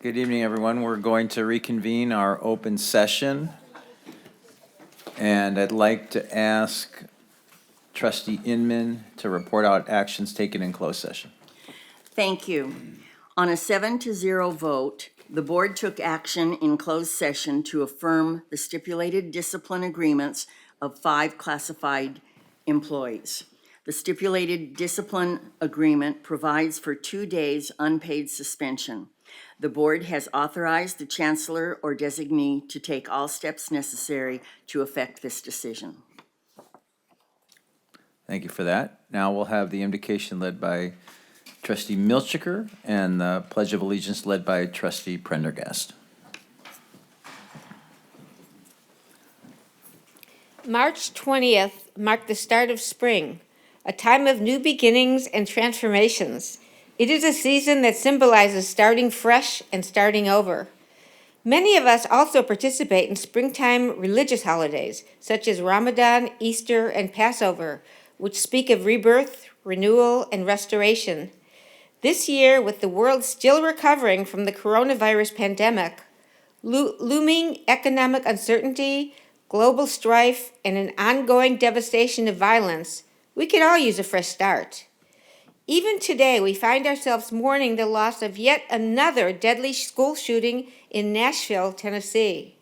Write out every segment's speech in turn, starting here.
Good evening, everyone. We're going to reconvene our open session. And I'd like to ask Trustee Inman to report out actions taken in closed session. Thank you. On a 7-0 vote, the board took action in closed session to affirm the stipulated discipline agreements of 5 classified employees. The stipulated discipline agreement provides for 2 days unpaid suspension. The board has authorized the chancellor or designee to take all steps necessary to effect this decision. Thank you for that. Now we'll have the invocation led by Trustee Milchiker and the Pledge of Allegiance led by Trustee Prendergast. March 20th marked the start of spring, a time of new beginnings and transformations. It is a season that symbolizes starting fresh and starting over. Many of us also participate in springtime religious holidays, such as Ramadan, Easter, and Passover, which speak of rebirth, renewal, and restoration. This year, with the world still recovering from the coronavirus pandemic, looming economic uncertainty, global strife, and an ongoing devastation of violence, we could all use a fresh start. Even today, we find ourselves mourning the loss of yet another deadly school shooting in Nashville, Tennessee.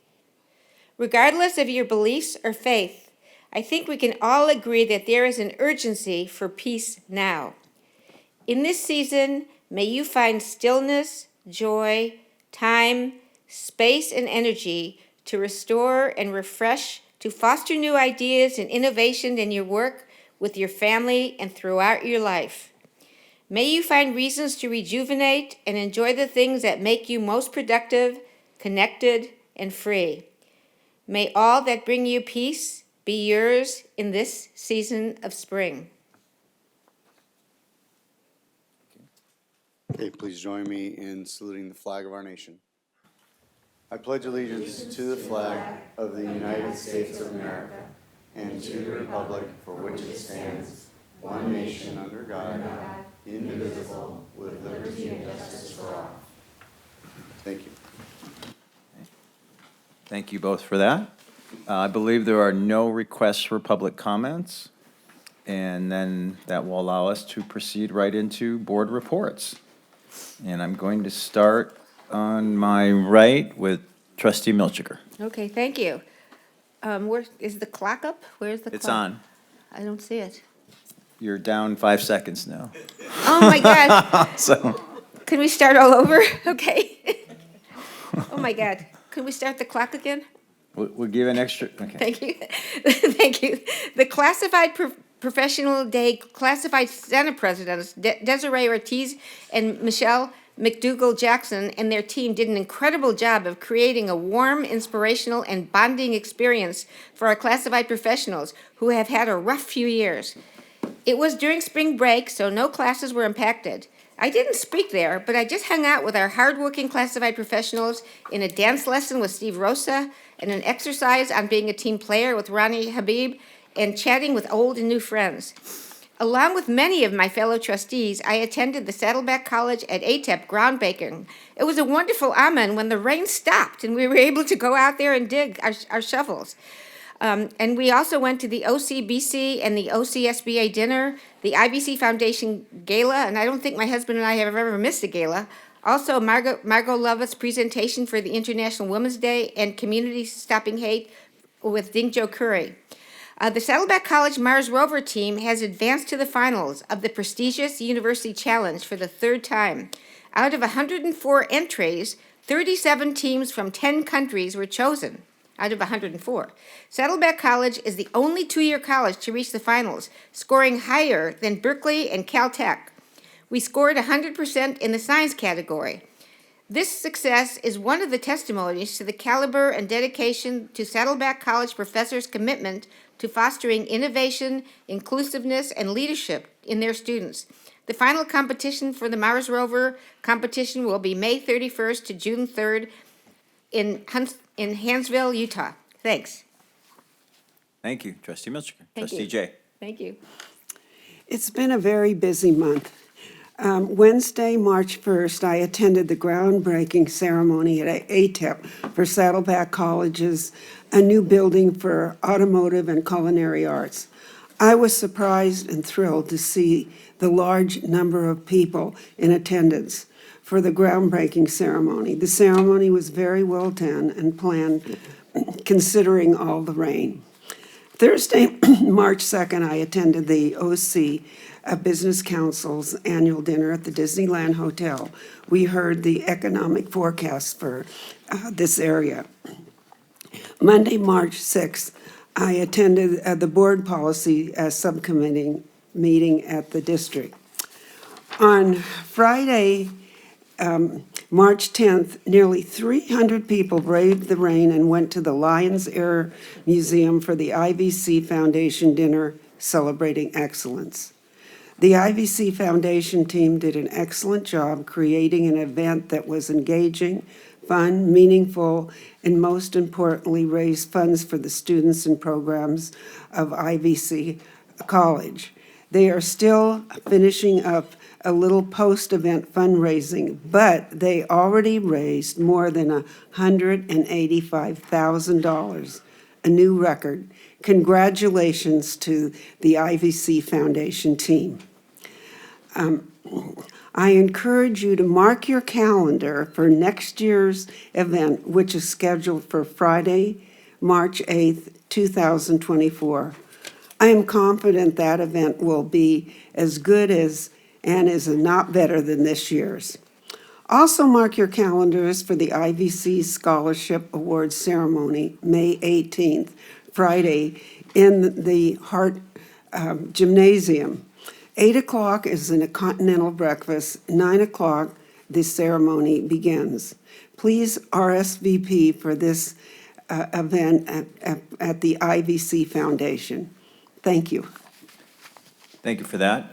Regardless of your beliefs or faith, I think we can all agree that there is an urgency for peace now. In this season, may you find stillness, joy, time, space, and energy to restore and refresh, to foster new ideas and innovation in your work, with your family, and throughout your life. May you find reasons to rejuvenate and enjoy the things that make you most productive, connected, and free. May all that bring you peace be yours in this season of spring. Okay, please join me in saluting the flag of our nation. I pledge allegiance to the flag of the United States of America and to the republic for which it stands, one nation under God, indivisible, with liberty and justice for all. Thank you. Thank you both for that. I believe there are no requests for public comments, and then that will allow us to proceed right into board reports. And I'm going to start on my right with Trustee Milchiker. Okay, thank you. Where is the clock up? Where's the clock? It's on. I don't see it. You're down 5 seconds now. Oh my God. So, Can we start all over? Okay. Oh my God. Can we start the clock again? we'll give an extra, okay. Thank you. Thank you. The Classified Professional Day Classified Senate Presidents, Desiree Ortiz and Michelle McDougall Jackson and their team did an incredible job of creating a warm, inspirational, and bonding experience for our classified professionals who have had a rough few years. It was during spring break, so no classes were impacted. I didn't speak there, but I just hung out with our hardworking classified professionals in a dance lesson with Steve Rosa and an exercise on being a team player with Ronnie Habib and chatting with old and new friends. Along with many of my fellow trustees, I attended the Saddleback College at ATEP groundbreaking. It was a wonderful amen when the rain stopped and we were able to go out there and dig our shovels. And we also went to the OCBC and the OCSBA dinner, the IBC Foundation Gala, and I don't think my husband and I have ever missed a gala. Also, Margot Lovett's presentation for the International Women's Day and Community Stopping Hate with Ding Jo Curry. The Saddleback College Mars Rover team has advanced to the finals of the prestigious University Challenge for the 3rd time. Out of 104 entries, 37 teams from 10 countries were chosen out of 104. Saddleback College is the only 2-year college to reach the finals, scoring higher than Berkeley and Caltech. We scored 100% in the science category. This success is one of the testimonies to the caliber and dedication to Saddleback College professors' commitment to fostering innovation, inclusiveness, and leadership in their students. The final competition for the Mars Rover competition will be May 31st to June 3rd in Hansville, Utah. Thanks. Thank you, Trustee Milchiker. Thank Trustee you. Jay. Thank you. It's been a very busy month. Wednesday, March 1st, I attended the groundbreaking ceremony at ATEP for Saddleback College's a new building for automotive and culinary arts. I was surprised and thrilled to see the large number of people in attendance for the groundbreaking ceremony. The ceremony was very well done and planned, considering all the rain. Thursday, March 2nd, I attended the OC Business Council's annual dinner at the Disneyland Hotel. We heard the economic forecast for this area. Monday, March 6th, I attended the board policy subcommittee meeting at the district. On Friday, March 10th, nearly 300 people braved the rain and went to the Lions Air Museum for the IVC Foundation dinner celebrating excellence. The IVC Foundation team did an excellent job creating an event that was engaging, fun, meaningful, and most importantly, raised funds for the students and programs of IVC College. They are still finishing up a little post-event fundraising, but they already raised more than $185,000, a new record. Congratulations to the IVC Foundation team. I encourage you to mark your calendar for next year's event, which is scheduled for Friday, March 8th, 2024. I am confident that event will be as good as and is not better than this year's. Also mark your calendars for the IVC Scholarship Awards ceremony, May 18th, Friday, in the Hart Gymnasium. 8 o'clock is a continental breakfast. 9 o'clock, the ceremony begins. Please RSVP for this event at the IVC Foundation. Thank you. Thank you for that.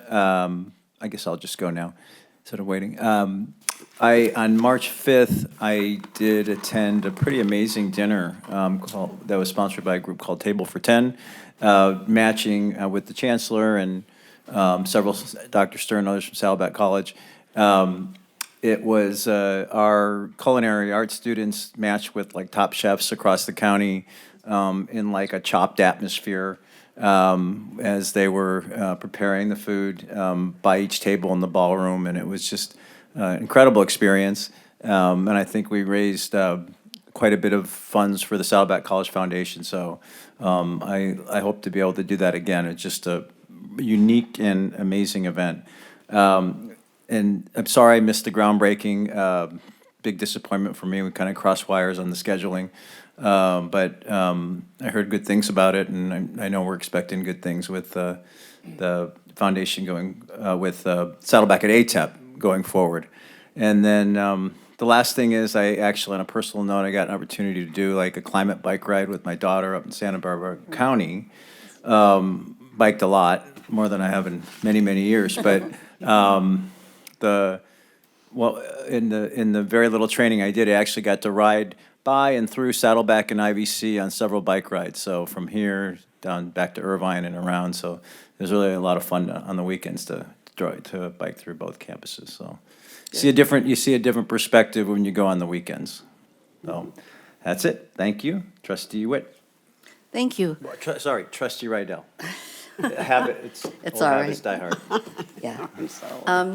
I guess I'll just go now instead of waiting. On March 5th, I did attend a pretty amazing dinner that was sponsored by a group called Table for 10, matching with the Chancellor and several, Dr. Stern and others from Saddleback College. It was our culinary arts students matched with like top chefs across the county in like a chopped atmosphere as they were preparing the food by each table in the ballroom, and it was just an incredible experience. And I think we raised quite a bit of funds for the Saddleback College Foundation, so I hope to be able to do that again. It's just a unique and amazing event. And I'm sorry I missed the groundbreaking. Big disappointment for me. We kind of crossed wires on the scheduling. But I heard good things about it, and I know we're expecting good things with the foundation going, with Saddleback at ATEP going forward. And then the last thing is I actually, on a personal note, I got an opportunity to do like a climate bike ride with my daughter up in Santa Barbara County. Biked a lot, more than I have in many, many years, but in the very little training I did, I actually got to ride by and through Saddleback and IVC on several bike rides. So from here down back to Irvine and around. So it was really a lot of fun on the weekends to bike through both campuses. So you see a different perspective when you go on the weekends. So that's it. Thank you, Trustee Witt. Thank you. Sorry, Trustee Rydell. It's old all habits right. die hard. Yeah.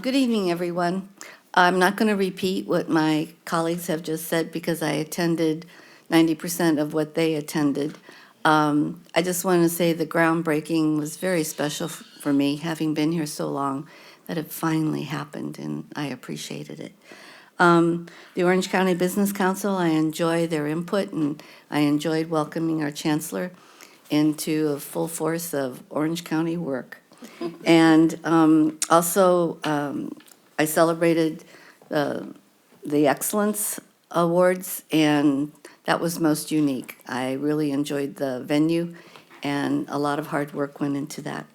Good evening, everyone. I'm not going to repeat what my colleagues have just said because I attended 90% of what they attended. I just want to say the groundbreaking was very special for me, having been here so long, that it finally happened, and I appreciated it. The Orange County Business Council, I enjoy their input, and I enjoyed welcoming our chancellor into a full force of Orange County work. And also, I celebrated the Excellence Awards, and that was most unique. I really enjoyed the venue, and a lot of hard work went into that.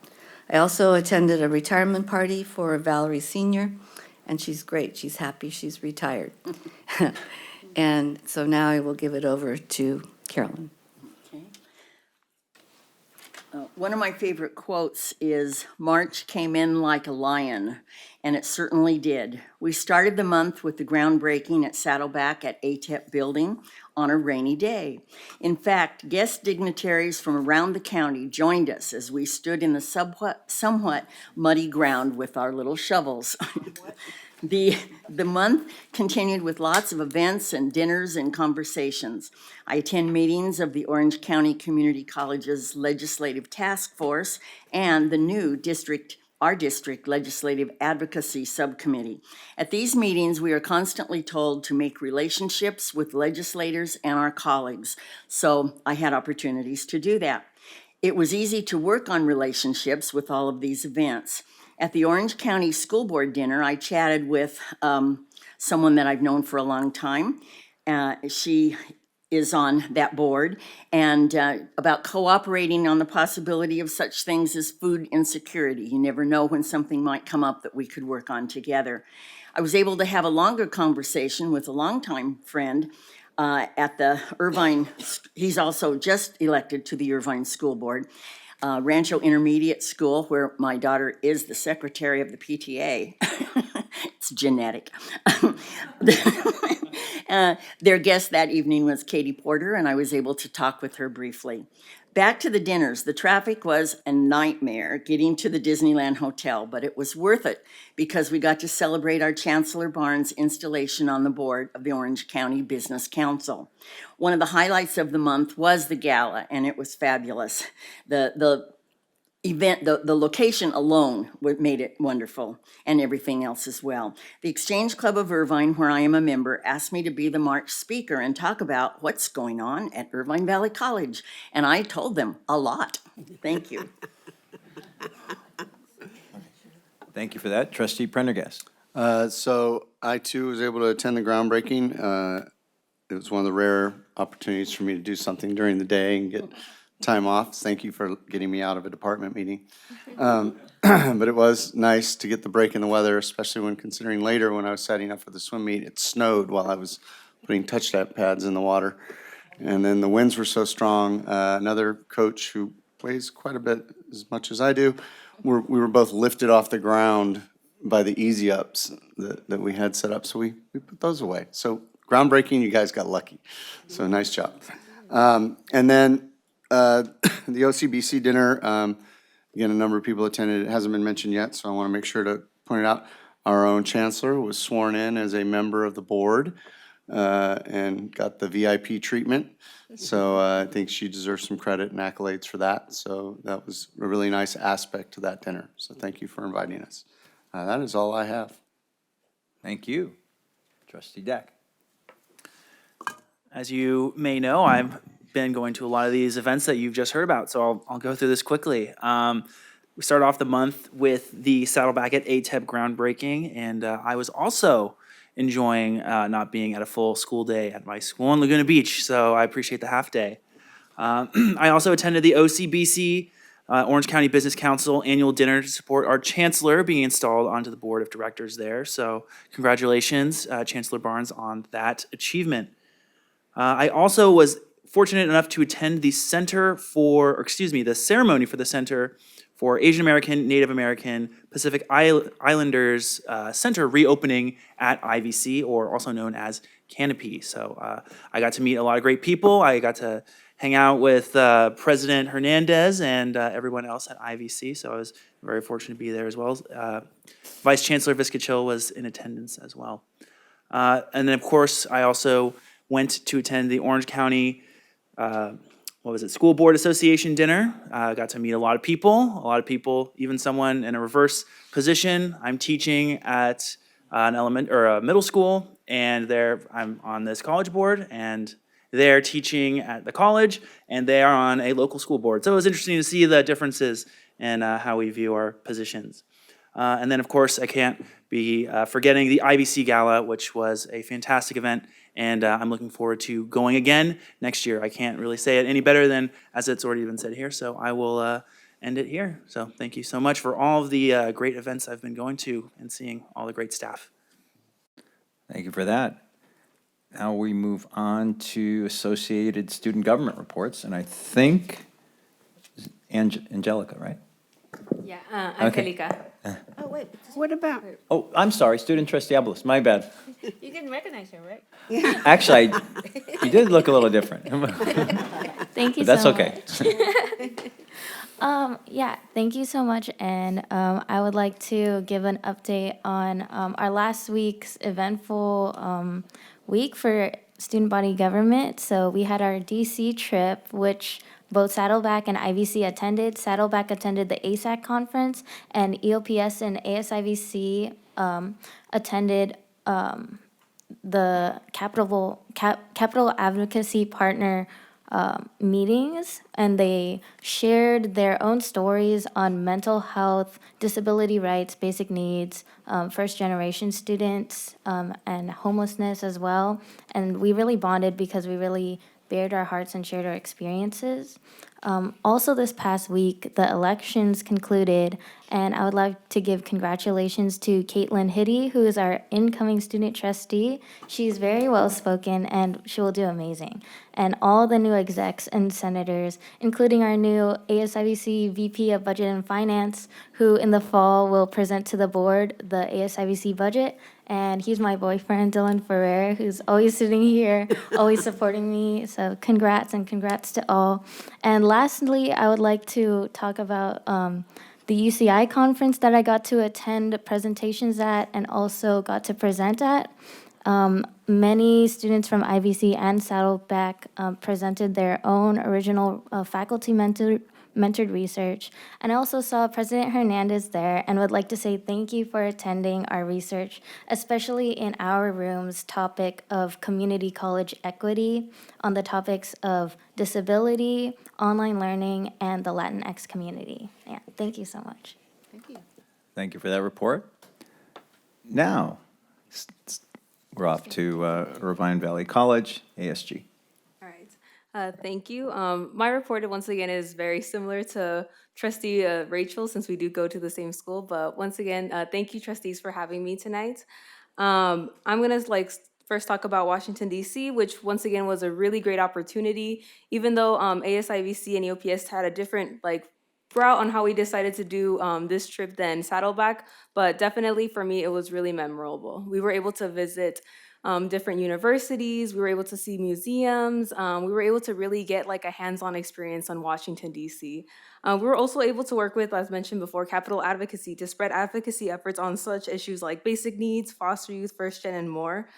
I also attended a retirement party for Valerie Senior, and she's great. She's happy she's retired. And so now I will give it over to Carolyn. Okay. One of my favorite quotes is, "March came in like a lion," and it certainly did. We started the month with the groundbreaking at Saddleback at ATEP Building on a rainy day. In fact, guest dignitaries from around the county joined us as we stood in the somewhat muddy ground with our little shovels. The month continued with lots of events and dinners and conversations. I attend meetings of the Orange County Community College's Legislative Task Force and the new our district Legislative Advocacy Subcommittee. At these meetings, we are constantly told to make relationships with legislators and our colleagues, so I had opportunities to do that. It was easy to work on relationships with all of these events. At the Orange County School Board dinner, I chatted with someone that I've known for a long time. She is on that board, and about cooperating on the possibility of such things as food insecurity. You never know when something might come up that we could work on together. I was able to have a longer conversation with a longtime friend at the Irvine, he's also just elected to the Irvine School Board, Rancho Intermediate School, where my daughter is the secretary of the PTA. It's genetic. Their guest that evening was Katie Porter, and I was able to talk with her briefly. Back to the dinners, the traffic was a nightmare getting to the Disneyland Hotel, but it was worth it because we got to celebrate our Chancellor Barnes' installation on the board of the Orange County Business Council. One of the highlights of the month was the gala, and it was fabulous. The event, the location alone made it wonderful, and everything else as well. The Exchange Club of Irvine, where I am a member, asked me to be the March speaker and talk about what's going on at Irvine Valley College, and I told them a lot. Thank you. Thank you for that. Trustee Prendergast. So I too was able to attend the groundbreaking. It was one of the rare opportunities for me to do something during the day and get time off. Thank you for getting me out of a department meeting. But it was nice to get the break in the weather, especially when considering later when I was setting up for the swim meet, it snowed while I was putting touch-tap pads in the water. And then the winds were so strong. Another coach who plays quite a bit as much as I do, we were both lifted off the ground by the easy ups that we had set up. So we put those away. So groundbreaking, you guys got lucky. So nice job. And then the OCBC dinner, again, a number of people attended. It hasn't been mentioned yet, so I want to make sure to point it out. Our own chancellor was sworn in as a member of the board and got the VIP treatment. So I think she deserves some credit and accolades for that. So that was a really nice aspect to that dinner. So thank you for inviting us. That is all I have. Thank you. Trustee Deck. As you may know, I've been going to a lot of these events that you've just heard about, so I'll go through this quickly. We started off the month with the Saddleback at ATEP groundbreaking, and I was also enjoying not being at a full school day at my school in Laguna Beach, so I appreciate the half day. I also attended the OCBC Orange County Business Council annual dinner to support our chancellor being installed onto the board of directors there. So congratulations, Chancellor Barnes, on that achievement. I also was fortunate enough to attend the the ceremony for the Center for Asian American, Native American, Pacific Islanders Center reopening at IVC, or also known as Canopy. So I got to meet a lot of great people. I got to hang out with President Hernandez and everyone else at IVC, so I was very fortunate to be there as well. Vice Chancellor Viscachill was in attendance as well. And then, of course, I also went to attend the Orange County School Board Association dinner. Got to meet a lot of people, even someone in a reverse position. I'm teaching at a middle school, and I'm on this college board, and they're teaching at the college, and they are on a local school board. So it was interesting to see the differences in how we view our positions. And then, of course, I can't be forgetting the IBC Gala, which was a fantastic event, and I'm looking forward to going again next year. I can't really say it any better than as it's already been said here, so I will end it here. So thank you so much for all of the great events I've been going to and seeing all the great staff. Thank you for that. Now we move on to Associated Student Government Reports, and I think Angelica, right? Yeah, Okay. Angelica. Oh, wait, What about, Oh, I'm sorry, student trustee Abelos, my bad. you didn't recognize her, right? Actually, you did look a little different. Thank you But that's so okay. much. Yeah, thank you so much. And I would like to give an update on our last week's eventful week for student body government. So we had our DC trip, which both Saddleback and IVC attended. Saddleback attended the ASAC conference, and EOPS and ASIVC attended the capital advocacy partner meetings, and they shared their own stories on mental health, disability rights, basic needs, first generation students, and homelessness as well. And we really bonded because we really bared our hearts and shared our experiences. Also, this past week, the elections concluded, and I would like to give congratulations to Caitlin Hiddy, who is our incoming student trustee. She's very well spoken, and she will do amazing. And all the new execs and senators, including our new ASIVC VP of Budget and Finance, who in the fall will present to the board the ASIVC budget. And he's my boyfriend, Dylan Ferrer, who's always sitting here, always supporting me. So congrats and congrats to all. And lastly, I would like to talk about the UCI conference that I got to attend presentations at and also got to present at. Many students from IVC and Saddleback presented their own original faculty mentored research. And I also saw President Hernandez there and would like to say thank you for attending our research, especially in our room's topic of community college equity on the topics of disability, online learning, and the Latinx community. Yeah, thank you so much. Thank you for that report. Now, we're off to Irvine Valley College, ASG. All right. Thank you. My report, once again, is very similar to Trustee Rachel, since we do go to the same school. But once again, thank you, trustees, for having me tonight. I'm going to first talk about Washington, D.C., which once again was a really great opportunity. Even though ASIVC and EOPS had a different route on how we decided to do this trip than Saddleback, but definitely for me, it was really memorable. We were able to visit different universities. We were able to see museums. We were able to really get a hands-on experience on Washington, D.C. We were also able to work with, as mentioned before, capital advocacy to spread advocacy efforts on such issues like basic needs, foster youth, first gen, and more.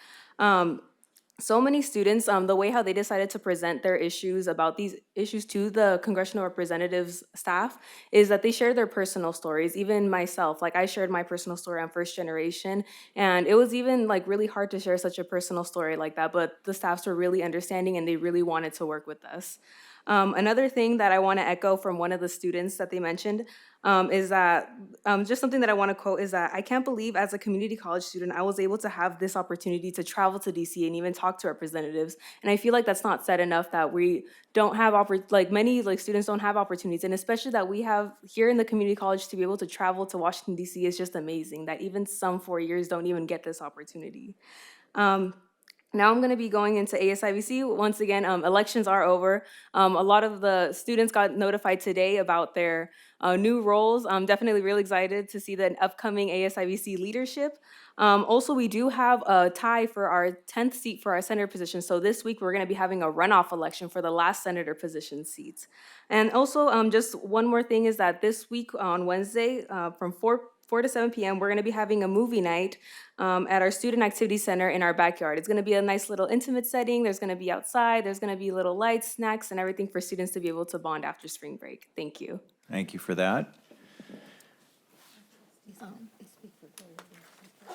So many students, the way how they decided to present their issues about these issues to the congressional representatives staff is that they shared their personal stories. Even myself, I shared my personal story on first generation, and it was even really hard to share such a personal story like that, but the staffs were really understanding and they really wanted to work with us. Another thing that I want to echo from one of the students that they mentioned is that just something that I want to quote is that I can't believe as a community college student I was able to have this opportunity to travel to DC and even talk to representatives. And I feel like that's not said enough, that we don't have many students don't have opportunities, and especially that we have here in the community college to be able to travel to Washington DC is just amazing. That even some 4 years don't even get this opportunity. Now I'm going to be going into ASIVC. Once again, elections are over. A lot of the students got notified today about their new roles. I'm definitely really excited to see the upcoming ASIVC leadership. Also, we do have a tie for our 10th seat for our senator position. So this week, we're going to be having a runoff election for the last senator position seats. And also, just one more thing is that this week on Wednesday, from 4 to 7 p.m., we're going to be having a movie night at our Student Activity Center in our backyard. It's going to be a nice little intimate setting. There's going to be outside. There's going to be little lights, snacks, and everything for students to be able to bond after spring break. Thank you. Thank you for that.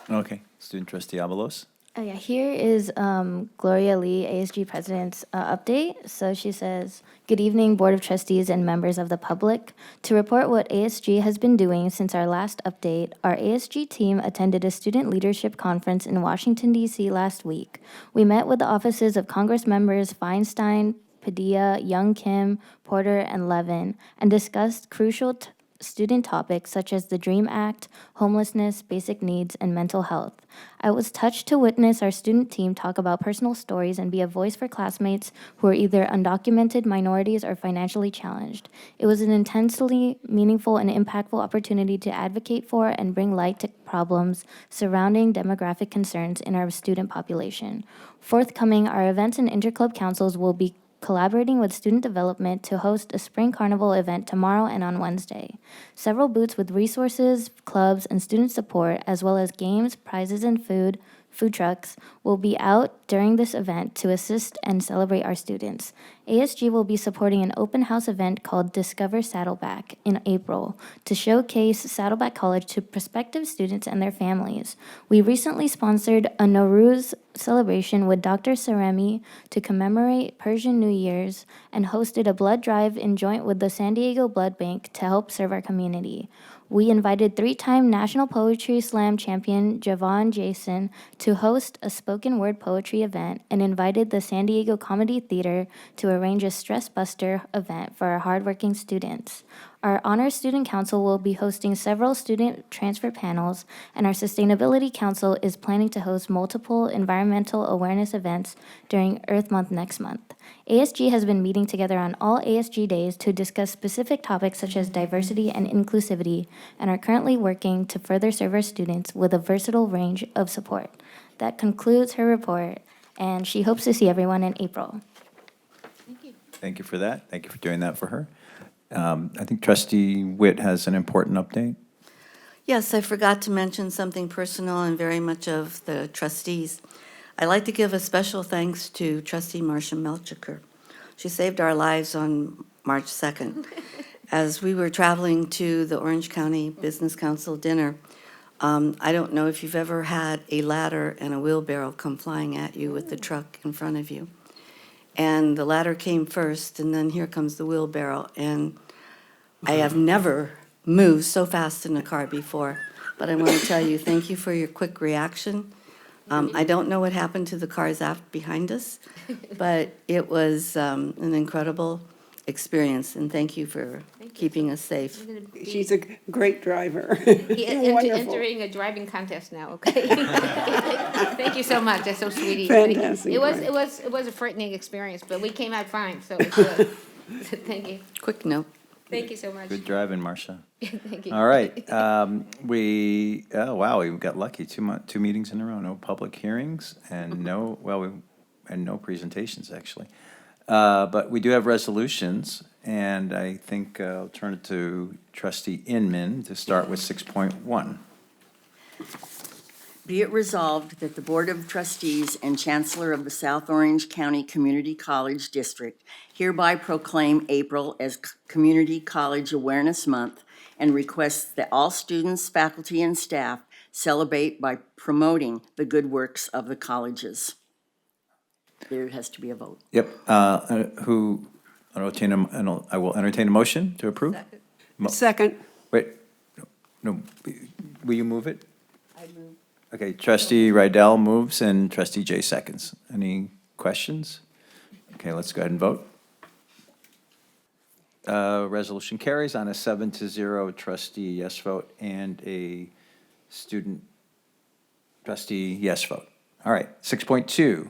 Okay, student trustee Abelos. Oh yeah, here is Gloria Lee, ASG President's update. So she says, "Good evening, Board of Trustees and members of the public. To report what ASG has been doing since our last update, our ASG team attended a student leadership conference in Washington, D.C. last week. We met with the offices of Congress members Feinstein, Padilla, Young Kim, Porter, and Levin, and discussed crucial student topics such as the DREAM Act, homelessness, basic needs, and mental health. I was touched to witness our student team talk about personal stories and be a voice for classmates who are either undocumented, minorities, or financially challenged. It was an intensely meaningful and impactful opportunity to advocate for and bring light to problems surrounding demographic concerns in our student population. Forthcoming, our events and interclub councils will be collaborating with student development to host a spring carnival event tomorrow and on Wednesday. Several booths with resources, clubs, and student support, as well as games, prizes, and food trucks, will be out during this event to assist and celebrate our students. ASG will be supporting an open house event called Discover Saddleback in April to showcase Saddleback College to prospective students and their families. We recently sponsored a Nowruz celebration with Dr. Saremi to commemorate Persian New Year's and hosted a blood drive in joint with the San Diego Blood Bank to help serve our community. We invited three-time National Poetry Slam champion Javon Jason to host a spoken word poetry event and invited the San Diego Comedy Theater to arrange a stress buster event for our hardworking students. Our Honor Student Council will be hosting several student transfer panels, and our Sustainability Council is planning to host multiple environmental awareness events during Earth Month next month. ASG has been meeting together on all ASG days to discuss specific topics such as diversity and inclusivity, and are currently working to further serve our students with a versatile range of support. That concludes her report, and she hopes to see everyone in April. Thank you for that. Thank you for doing that for her. I think Trustee Witt has an important update. Yes, I forgot to mention something personal and very much of the trustees. I'd like to give a special thanks to Trustee Marcia Melchiker. She saved our lives on March 2nd. As we were traveling to the Orange County Business Council dinner, I don't know if you've ever had a ladder and a wheelbarrow come flying at you with the truck in front of you. And the ladder came first, and then here comes the wheelbarrow. And I have never moved so fast in a car before, but I want to tell you, thank you for your quick reaction. I don't know what happened to the cars behind us, but it was an incredible experience, and thank you for keeping us safe. She's a great driver. Entering Wonderful. a driving contest now, okay? Thank you so much, that's so sweet. Fantastic. It was a frightening experience, but we came out fine, so it's good. Thank you, Quick note. thank you so much. Good driving, Marcia. Thank you. All right. We got lucky. Two meetings in a row, no public hearings and no presentations, actually. But we do have resolutions, and I think I'll turn it to Trustee Inman to start with 6.1. Be it resolved that the Board of Trustees and Chancellor of the South Orange County Community College District hereby proclaim April as Community College Awareness Month and requests that all students, faculty, and staff celebrate by promoting the good works of the colleges. There has to be a vote. Yep. I will entertain a motion to approve. Second. Wait, no, will you move it? I move. Okay, Trustee Rydell moves and Trustee Jay seconds. Any questions? Okay, let's go ahead and vote. Resolution carries on a 7-0 trustee yes vote and a student trustee yes vote. All right, 6.2,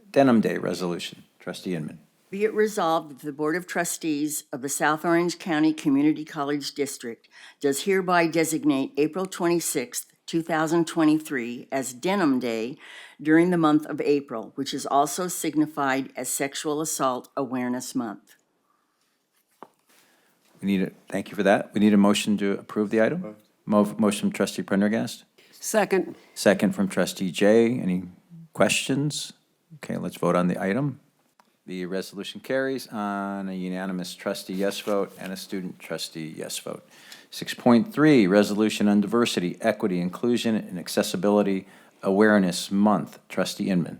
Denim Day resolution. Trustee Inman. Be it resolved that the Board of Trustees of the South Orange County Community College District does hereby designate April 26th, 2023 as Denim Day during the month of April, which is also signified as Sexual Assault Awareness Month. Thank you for that. We need a motion to approve the item. Motion from Trustee Prendergast. Second. Second from Trustee Jay. Any questions? Okay, let's vote on the item. The resolution carries on a unanimous trustee yes vote and a student trustee yes vote. 6.3, Resolution on Diversity, Equity, Inclusion, and Accessibility Awareness Month. Trustee Inman.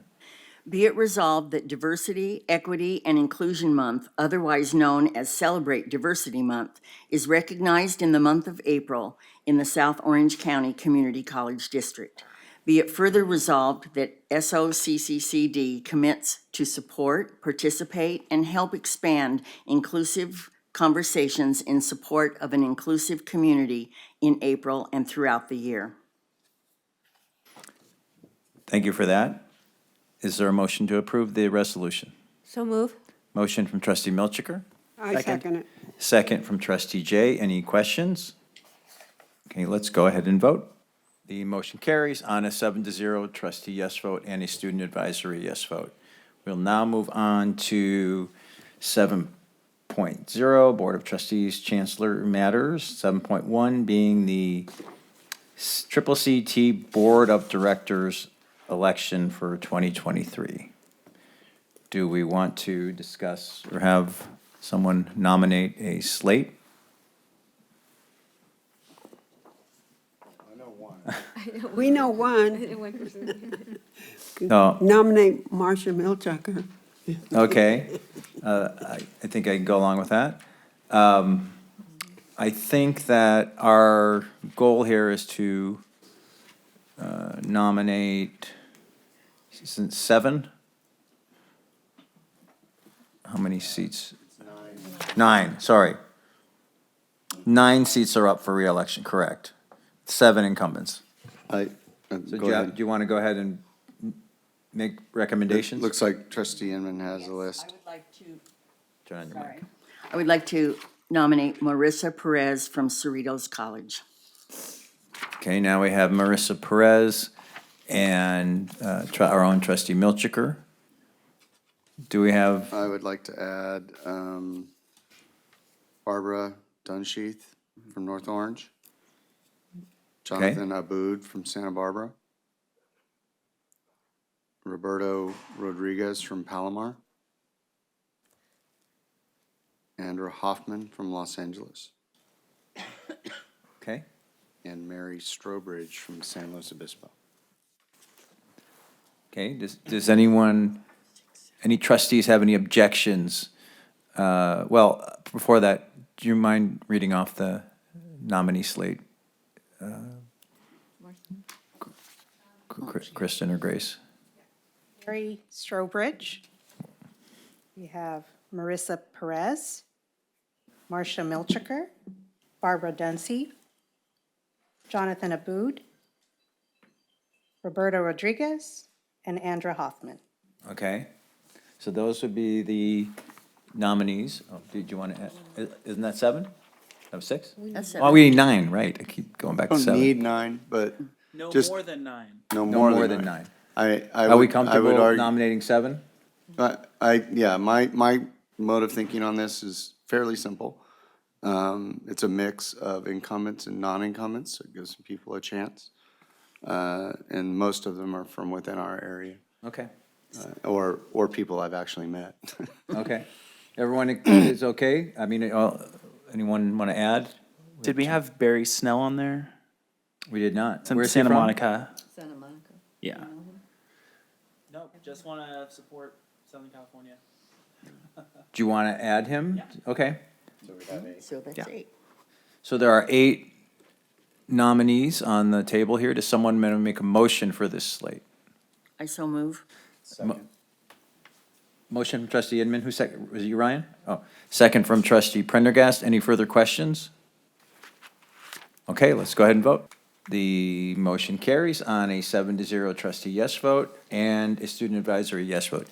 Be it resolved that Diversity, Equity, and Inclusion Month, otherwise known as Celebrate Diversity Month, is recognized in the month of April in the South Orange County Community College District. Be it further resolved that SOCCCD commits to support, participate, and help expand inclusive conversations in support of an inclusive community in April and throughout the year. Thank you for that. Is there a motion to approve the resolution? So move. Motion from trustee Milchiker, I second it. second from trustee Jay. Any questions? Okay, let's go ahead and vote. The motion carries on a 7-0 trustee yes vote and a student advisory yes vote. We'll now move on to 7.0, Board of Trustees Chancellor Matters. 7.1 being the CCCT Board of Directors election for 2023. Do we want to discuss or have someone nominate a slate? We know one. No, Nominate Marcia Milchucker. okay. I think I can go along with that. I think that our goal here is to nominate seven. How many seats? Nine, sorry. 9 seats are up for reelection, correct. 7 incumbents. I, So go do you ahead. want to go ahead and make recommendations? Looks like trustee Inman has a list. would like to, Turn on your mic. I would like to nominate Marissa Perez from Cerritos College. Okay, now we have Marissa Perez and our own trustee Milchiker. Do we have, I would like to add Barbara Dunsheath from North Orange. Jonathan Aboud from Santa Barbara. Roberto Rodriguez from Palomar. Andrew Hoffman from Los Angeles. okay, And Mary Strobridge from San Luis Obispo. okay, does anyone, any trustees have any objections? Well, before that, do you mind reading off the nominee slate? Kristen or Grace? Mary Strobridge. We have Marissa Perez, Marcia Milchiker, Barbara Dunsey, Jonathan Aboud, Roberto Rodriguez, and Andra Hoffman. Okay, so those would be the nominees. Oh, did you want to add, isn't that 7? That was 6? That's Oh, we need 9, right, I keep going back to Don't 7. need 9, but No Just- more than 9. no No more than 9. I Are we would comfortable argue- nominating 7? Yeah, my mode of thinking on this is fairly simple. It's a mix of incumbents and non-incumbents, so it gives some people a chance. And most of them are from within our area, Okay, or people I've actually met. okay. Everyone is okay? I mean, anyone want to add? Did we have Barry Snell on there? We did not. From Where's he Santa from? Monica. Santa Monica. Yeah. Nope, just want to support Southern California. Do you want to add him? Okay. So that's Yeah. 8. So there are 8 nominees on the table here. Does someone want to make a motion for this slate? I so move. Motion from trustee Inman, who second, was it you, Ryan? Oh, second from trustee Prendergast. Any further questions? Okay, let's go ahead and vote. The motion carries on a 7-0 trustee yes vote and a student advisory yes vote.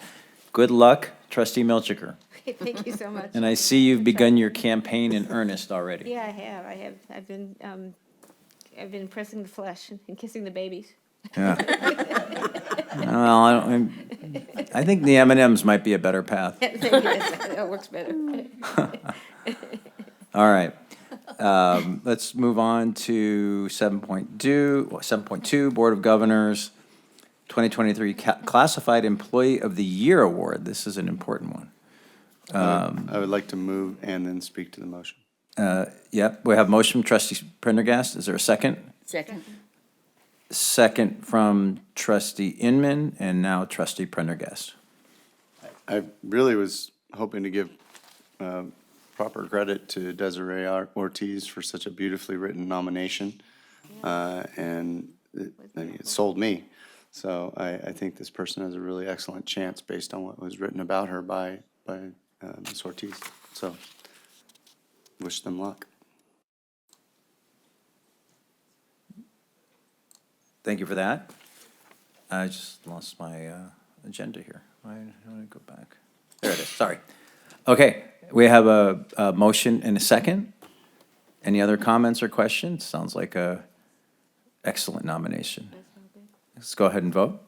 Good luck, trustee Milchiker. Thank you so much. And I see you've begun your campaign in earnest already. Yeah, I have. I've been pressing the flesh and kissing the babies. Yeah. Well, I think the M&Ms might be a better path. Thank you. That works better. All right. Let's move on to 7.2, Board of Governors, 2023 Classified Employee of the Year Award. This is an important one. I would like to move and then speak to the motion. Yep, we have motion from trustee Prendergast. Is there a second? Second. Second from trustee Inman, and now trustee Prendergast. I really was hoping to give proper credit to Desiree Ortiz for such a beautifully written nomination. And it sold me. So I think this person has a really excellent chance based on what was written about her by Ms. Ortiz. So wish them luck. Thank you for that. I just lost my agenda here. Why don't I go back? There it is, sorry. Okay, we have a motion and a second. Any other comments or questions? Sounds like a excellent nomination. Let's go ahead and vote.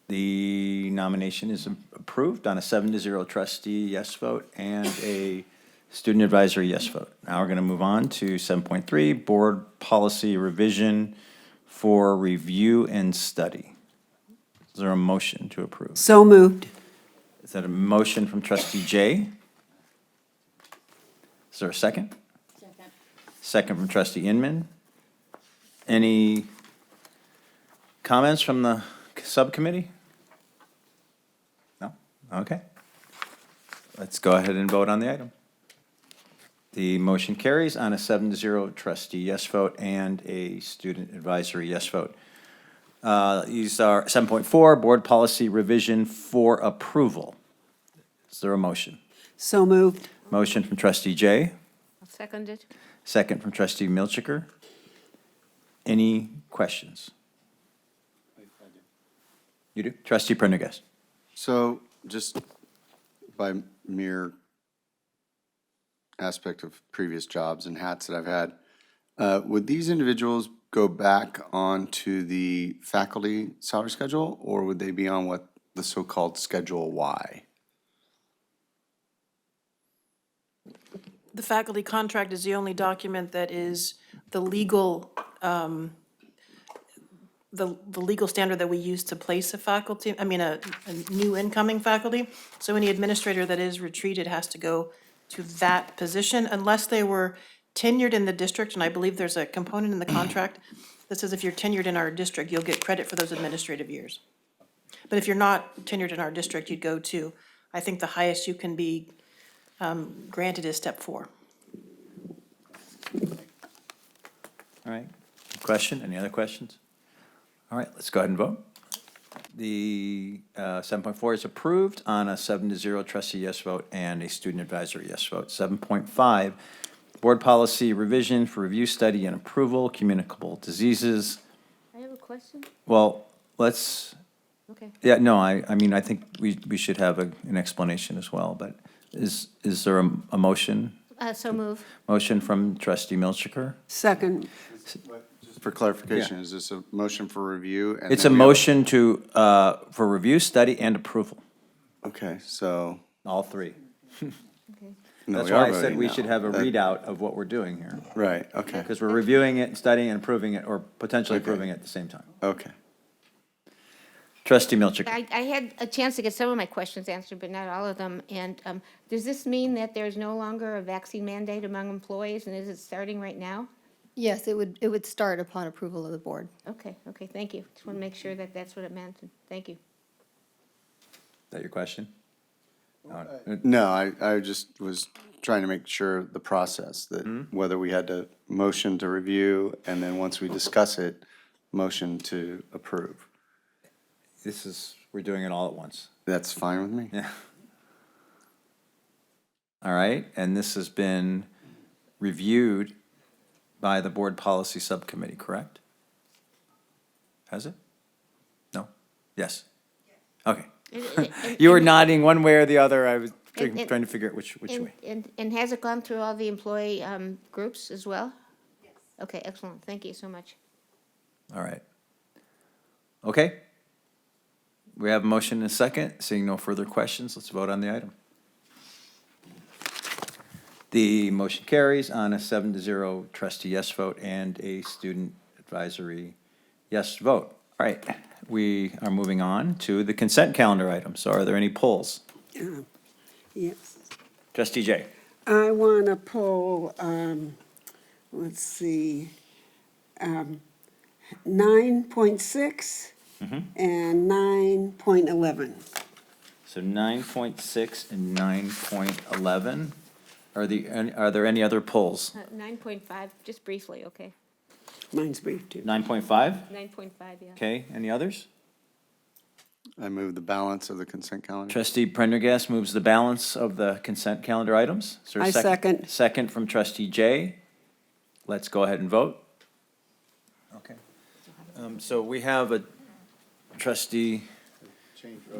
The nomination is approved on a 7-0 trustee yes vote and a student advisory yes vote. Now we're going to move on to 7.3, board policy revision for review and study. Is there a motion to approve? So moved. Is that a motion from trustee Jay? Is there a second? Second. Second from trustee Inman. Any comments from the subcommittee? No? Okay. Let's go ahead and vote on the item. The motion carries on a 7-0 trustee yes vote and a student advisory yes vote. These are 7.4, board policy revision for approval. Is there a motion? So moved. Motion from trustee Jay, I'll second it. second from trustee Milchiker. Any questions? You do? Trustee Prendergast. So just by mere aspect of previous jobs and hats that I've had, would these individuals go back onto the faculty salary schedule, or would they be on what the so-called Schedule Y? The faculty contract is the only document that is the legal, the legal standard that we use to place a faculty, a new incoming faculty. So any administrator that is retreated has to go to that position unless they were tenured in the district, and I believe there's a component in the contract that says if you're tenured in our district, you'll get credit for those administrative years. But if you're not tenured in our district, you'd go to, I think the highest you can be granted is step 4. All right. Question? Any other questions? All right, let's go ahead and vote. The 7.4 is approved on a 7-0 trustee yes vote and a student advisory yes vote. 7.5, board policy revision for review, study, and approval, communicable diseases. I have a question. Well, let's, Okay. yeah, no, I mean, I think we should have an explanation as well, but is there a motion? So move. Motion from trustee Milchiker? Second. Just for clarification, is this a motion for review? and It's a then we have- motion to, for review, study, and approval, Okay, so, all three. no, That's we why are I said voting we now. should have a That- readout of what we're doing here. Right, okay, Because we're reviewing it, studying, and approving it, or potentially approving it at the same time. okay. Trustee Milchiker. I had a chance to get some of my questions answered, but not all of them. And does this mean that there's no longer a vaccine mandate among employees, and is it starting right now? Yes, it would start upon approval of the board. Okay, thank you. Just want to make sure that that's what it meant, and thank you. Is that your question? No, I just was trying to make sure the process, that Mm-hmm. whether we had to motion to review, and then once we discuss it, motion to approve. We're doing it all at once. That's fine with me. Yeah. All right, and this has been reviewed by the Board Policy Subcommittee, correct? Has it? No? Yes? Okay. You were nodding one way or the other. I was trying to figure out which way. And has it gone through all the employee groups as well? Yes. Okay, excellent. Thank you so much. All right. Okay. We have a motion and a second. Seeing no further questions, let's vote on the item. The motion carries on a 7-0 trustee yes vote and a student advisory yes vote. All right, we are moving on to the consent calendar items. So are there any polls? Yes. Trustee Jay. I want to pull, let's see, 9.6 and 9.11. So 9.6 and 9.11. Are there any other polls? 9.5, just briefly, okay. Mine's brief, too. 9.5? 9.5, yeah. Okay, any others? I move the balance of the consent calendar. Trustee Prendergast moves the balance of the consent calendar items. Is there a I second. Second from trustee Jay. Let's go ahead and vote. Okay. So we have a trustee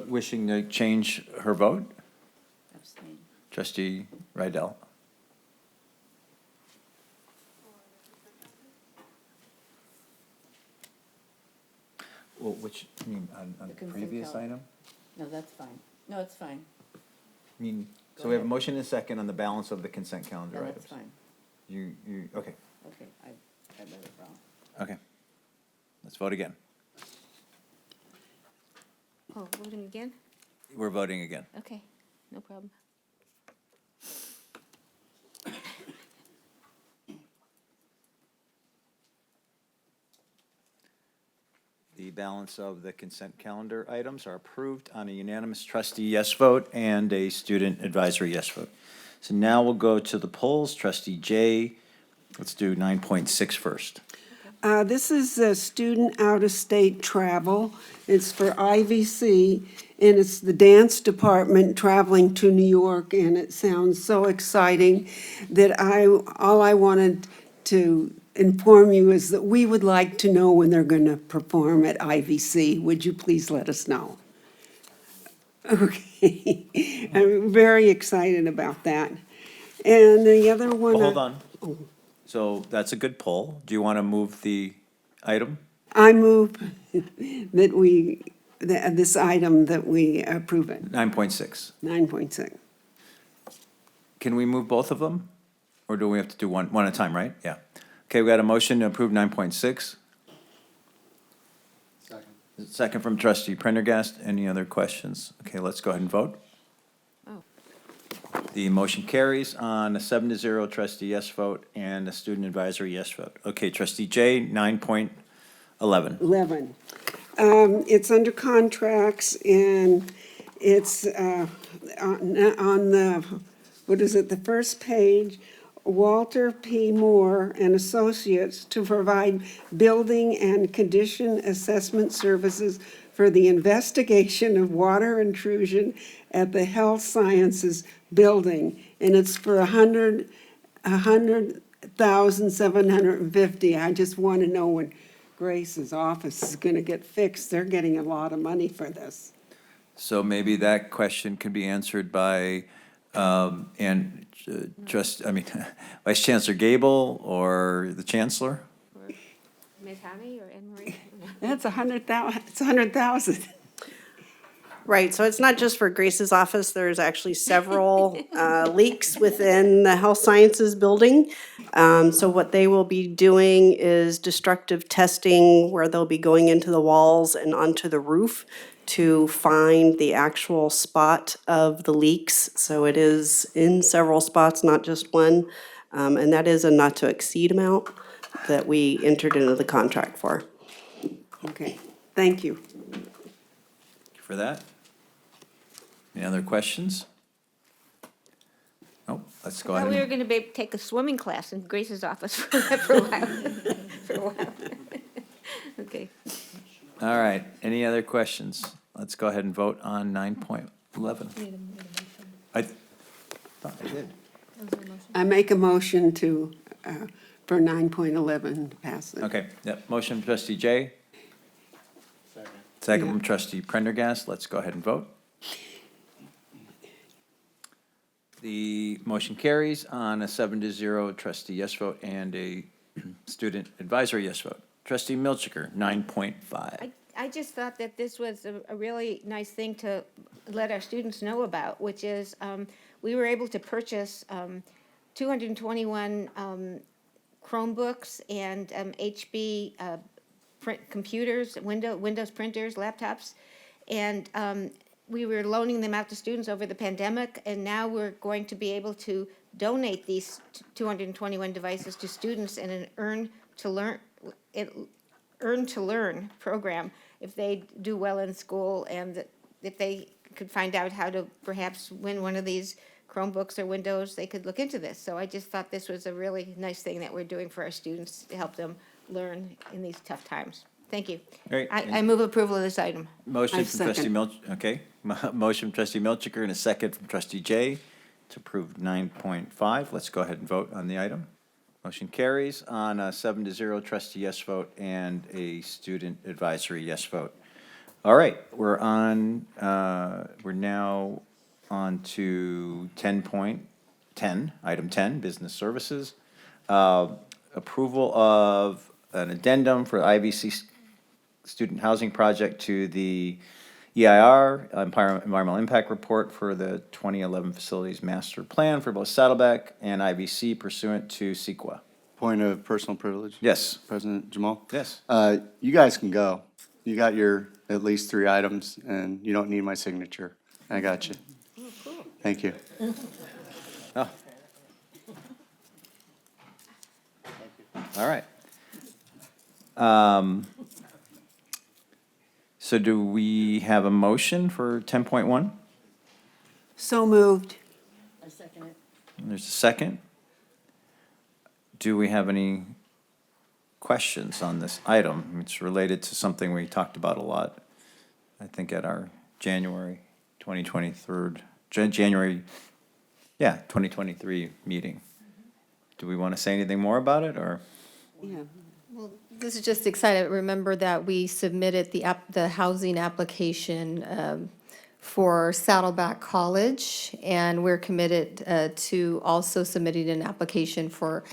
wishing to change her vote. Trustee Rydell. Well, which, you mean, on the consent previous calendar. item? No, that's fine. No, it's fine. I mean, Go so we have a ahead. motion and a second on the balance of the consent calendar No, items. that's fine. Okay, Okay, I read it wrong. okay. Let's vote again. Oh, voting again? We're voting again. Okay, no problem. The balance of the consent calendar items are approved on a unanimous trustee yes vote and a student advisory yes vote. So now we'll go to the polls. Trustee Jay, let's do 9.6 first. This is student out-of-state travel. It's for IVC, and it's the dance department traveling to New York, and it sounds so exciting that all I wanted to inform you is that we would like to know when they're going to perform at IVC. Would you please let us know? Okay. I'm very excited about that. And the other one. Well, hold on. So that's a good poll. Do you want to move the item? I move that this item, that we approve it, 9.6. 9.6. Can we move both of them? Or do we have to do one at a time, right? Yeah. Okay, we got a motion to approve 9.6. Second. Second from trustee Prendergast. Any other questions? Okay, let's go ahead and vote. Oh. The motion carries on a 7-0 trustee yes vote and a student advisory yes vote. Okay, trustee Jay, 9.11. 11. It's under contracts, and it's on the, what is it, the first page, Walter P. Moore and Associates to provide building and condition assessment services for the investigation of water intrusion at the Health Sciences Building, and it's for $100,750. I just want to know when Grace's office is going to get fixed. They're getting a lot of money for this. So maybe that question could be answered by, Vice Chancellor Gable or the Chancellor? Ms. Honey or Anne Marie? That's $100,000. Right, so it's not just for Grace's office, there's actually several leaks within the health sciences building. So what they will be doing is destructive testing, where they'll be going into the walls and onto the roof to find the actual spot of the leaks. So it is in several spots, not just one. And that is a not-to-exceed amount that we entered into the contract for. Okay, thank you. For that? Any other questions? Nope, let's go I thought ahead. we were going to take a swimming class in Grace's office for a while. For a while. Okay. All right, any other questions? Let's go ahead and vote on 9.11. I thought I did. I make a motion to, for 9.11 to pass it. Okay, yep, motion from trustee Jay. Second from trustee Prendergast. Let's go ahead and vote. The motion carries on a 7-0 trustee yes vote and a student advisory yes vote. Trustee Milchiker, 9.5. I just thought that this was a really nice thing to let our students know about, which is we were able to purchase 221 Chromebooks and HP print computers, Windows printers, laptops, and we were loaning them out to students over the pandemic, and now we're going to be able to donate these 221 devices to students in an Earn to Learn program if they do well in school, and if they could find out how to perhaps win one of these Chromebooks or Windows, they could look into this. So I just thought this was a really nice thing that we're doing for our students to help them learn in these tough times. Thank you. Great. I move approval of this item. Motion I from trustee second. okay. Motion from trustee Milchiker and a second from trustee Jay to approve 9.5. Let's go ahead and vote on the item. Motion carries on a 7-0 trustee yes vote and a student advisory yes vote. All right, we're now on to 10.10, item 10, business services. Approval of an addendum for IVC student housing project to the EIR, Environmental Impact Report for the 2011 Facilities Master Plan for both Saddleback and IVC pursuant to CEQA. Point of personal privilege? Yes. President Jamal? Yes. You guys can go. You got your at least 3 items, and you don't need my signature. I got you. Thank you. Oh. All right. So do we have a motion for 10.1? So moved. I second it. There's a second. Do we have any questions on this item? It's related to something we talked about a lot, I think, at our January 2023 meeting. Do we want to say anything more about it, or? Yeah. This is just exciting. Remember that we submitted the housing application for Saddleback College, and we're committed to also submitting an application for,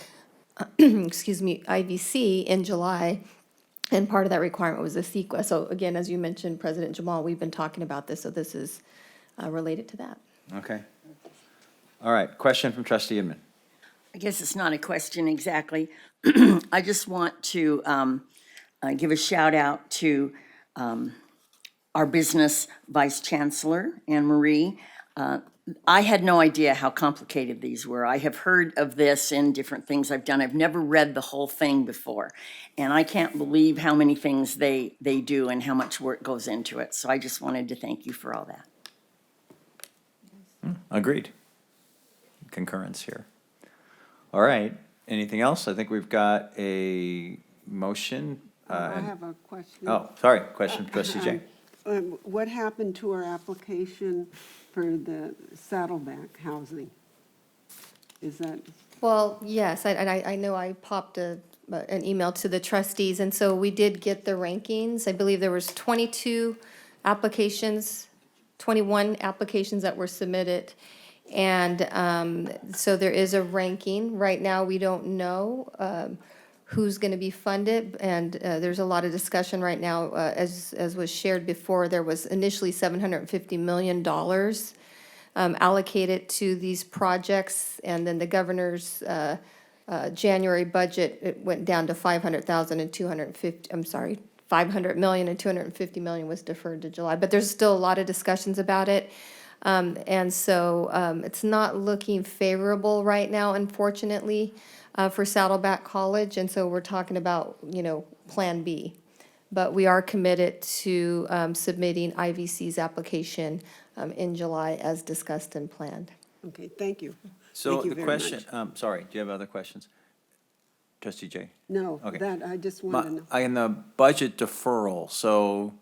excuse me, IVC in July. And part of that requirement was the CEQA. So again, as you mentioned, President Jamal, we've been talking about this, so this is related to that. Okay. All right, question from trustee Inman. I guess it's not a question exactly. I just want to give a shout out to our business vice chancellor, Anne Marie. I had no idea how complicated these were. I have heard of this in different things I've done. I've never read the whole thing before. And I can't believe how many things they do and how much work goes into it. So I just wanted to thank you for all that. Agreed. Concurrence here. All right, anything else? I think we've got a motion. I have a question. Oh, sorry, question from trustee Jay. What happened to our application for the Saddleback housing? Is that, Well, yes, I know I popped an email to the trustees, and so we did get the rankings. I believe there was 21 applications that were submitted. And so there is a ranking. Right now, we don't know who's going to be funded, and there's a lot of discussion right now. As was shared before, there was initially $750 million allocated to these projects, and then the governor's January budget, it went down to 500,000 and 250, I'm sorry, 500 million and 250 million was deferred to July. But there's still a lot of discussions about it. And so it's not looking favorable right now, unfortunately, for Saddleback College. And so we're talking about, Plan B. But we are committed to submitting IVC's application in July as discussed and planned. okay, thank you. So Thank you the very question, much. sorry, do you have other questions? Trustee Jay? No, Okay. that, I just wanted to know. In the budget deferral, so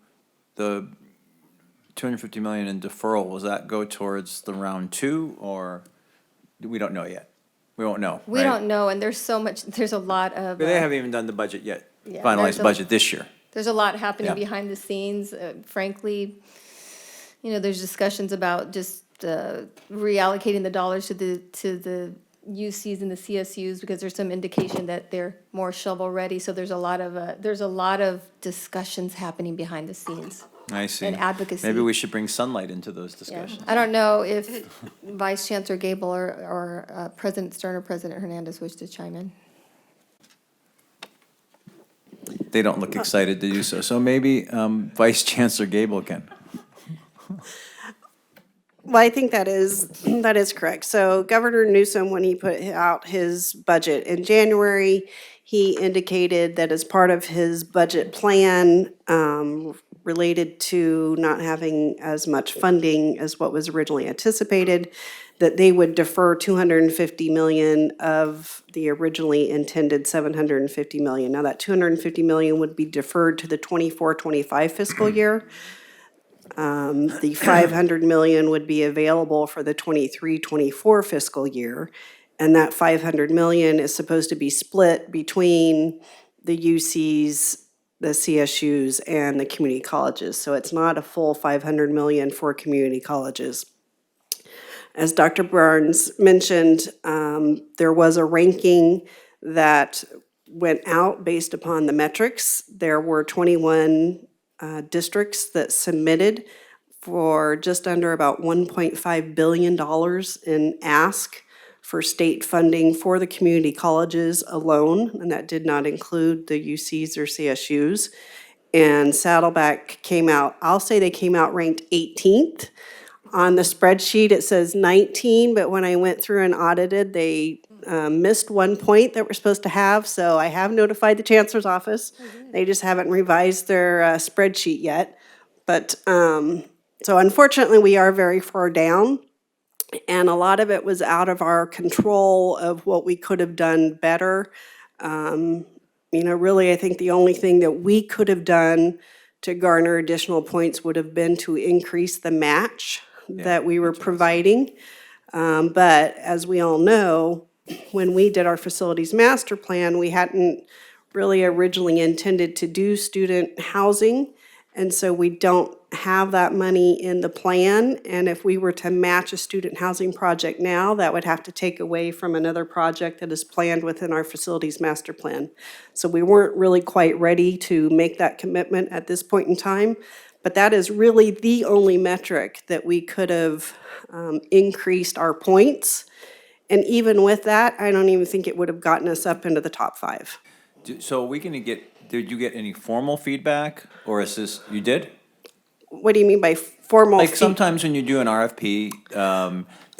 the 250 million in deferral, will that go towards the round 2, or we don't know yet? We won't know, We right? don't know, and there's a lot of. But they haven't even done the budget yet, Yeah, finalized there's a- budget this year. There's a lot happening Yeah. behind the scenes. Frankly, there's discussions about just reallocating the dollars to the UCs and the CSUs because there's some indication that they're more shovel-ready. So there's a lot of discussions happening behind the scenes. I see. And advocacy. Maybe we should bring sunlight into those Yeah. discussions. I don't know if Vice Chancellor Gable or President Stern or President Hernandez wish to chime in. They don't look excited to do so. So maybe Vice Chancellor Gable can. Well, I think that is correct. So Governor Newsom, when he put out his budget in January, he indicated that as part of his budget plan, related to not having as much funding as what was originally anticipated, that they would defer 250 million of the originally intended 750 million. Now that 250 million would be deferred to the 24-25 fiscal year. The 500 million would be available for the 23-24 fiscal year. And that 500 million is supposed to be split between the UCs, the CSUs, and the community colleges. So it's not a full 500 million for community colleges. As Dr. Burns mentioned, there was a ranking that went out based upon the metrics. There were 21 districts that submitted for just under about $1.5 billion in ask for state funding for the community colleges alone, and that did not include the UCs or CSUs. And Saddleback came out, I'll say they came out ranked 18th. On the spreadsheet, it says 19, but when I went through and audited, they missed 1 point that we're supposed to have, so I have notified the chancellor's office. They just haven't revised their spreadsheet yet. But, so unfortunately, we are very far down, and a lot of it was out of our control of what we could have done better. You know, really, I think the only thing that we could have done to garner additional points would have been to increase the match that we were providing. But as we all know, when we did our facilities master plan, we hadn't really originally intended to do student housing. And so we don't have that money in the plan. And if we were to match a student housing project now, that would have to take away from another project that is planned within our facilities master plan. So we weren't really quite ready to make that commitment at this point in time. But that is really the only metric that we could have increased our points. And even with that, I don't even think it would have gotten us up into the top 5. So are we gonna get, did you get any formal feedback, or is this, you did? What do you mean by formal? Like sometimes when you do an RFP,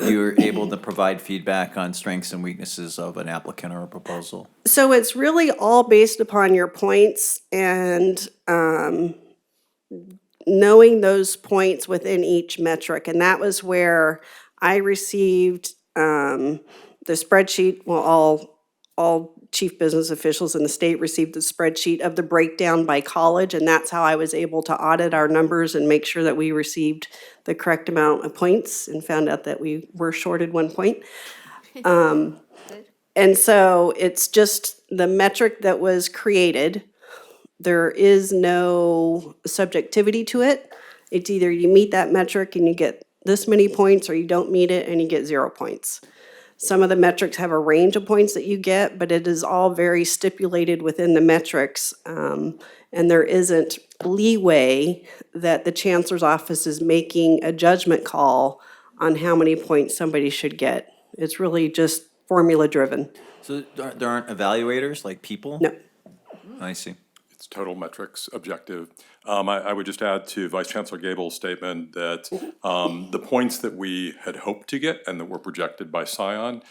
you're able to provide feedback on strengths and weaknesses of an applicant or a proposal. So it's really all based upon your points and knowing those points within each metric. And that was where I received the spreadsheet, well, all chief business officials in the state received the spreadsheet of the breakdown by college, and that's how I was able to audit our numbers and make sure that we received the correct amount of points, and found out that we were shorted 1 point. And so it's just the metric that was created. There is no subjectivity to it. It's either you meet that metric and you get this many points, or you don't meet it and you get 0 points. Some of the metrics have a range of points that you get, but it is all very stipulated within the metrics. And there isn't leeway that the chancellor's office is making a judgment call on how many points somebody should get. It's really just formula driven. So there aren't evaluators, like people? No. I see. It's total metrics objective. I would just add to Vice Chancellor Gable's statement that the points that we had hoped to get and that were projected by Scion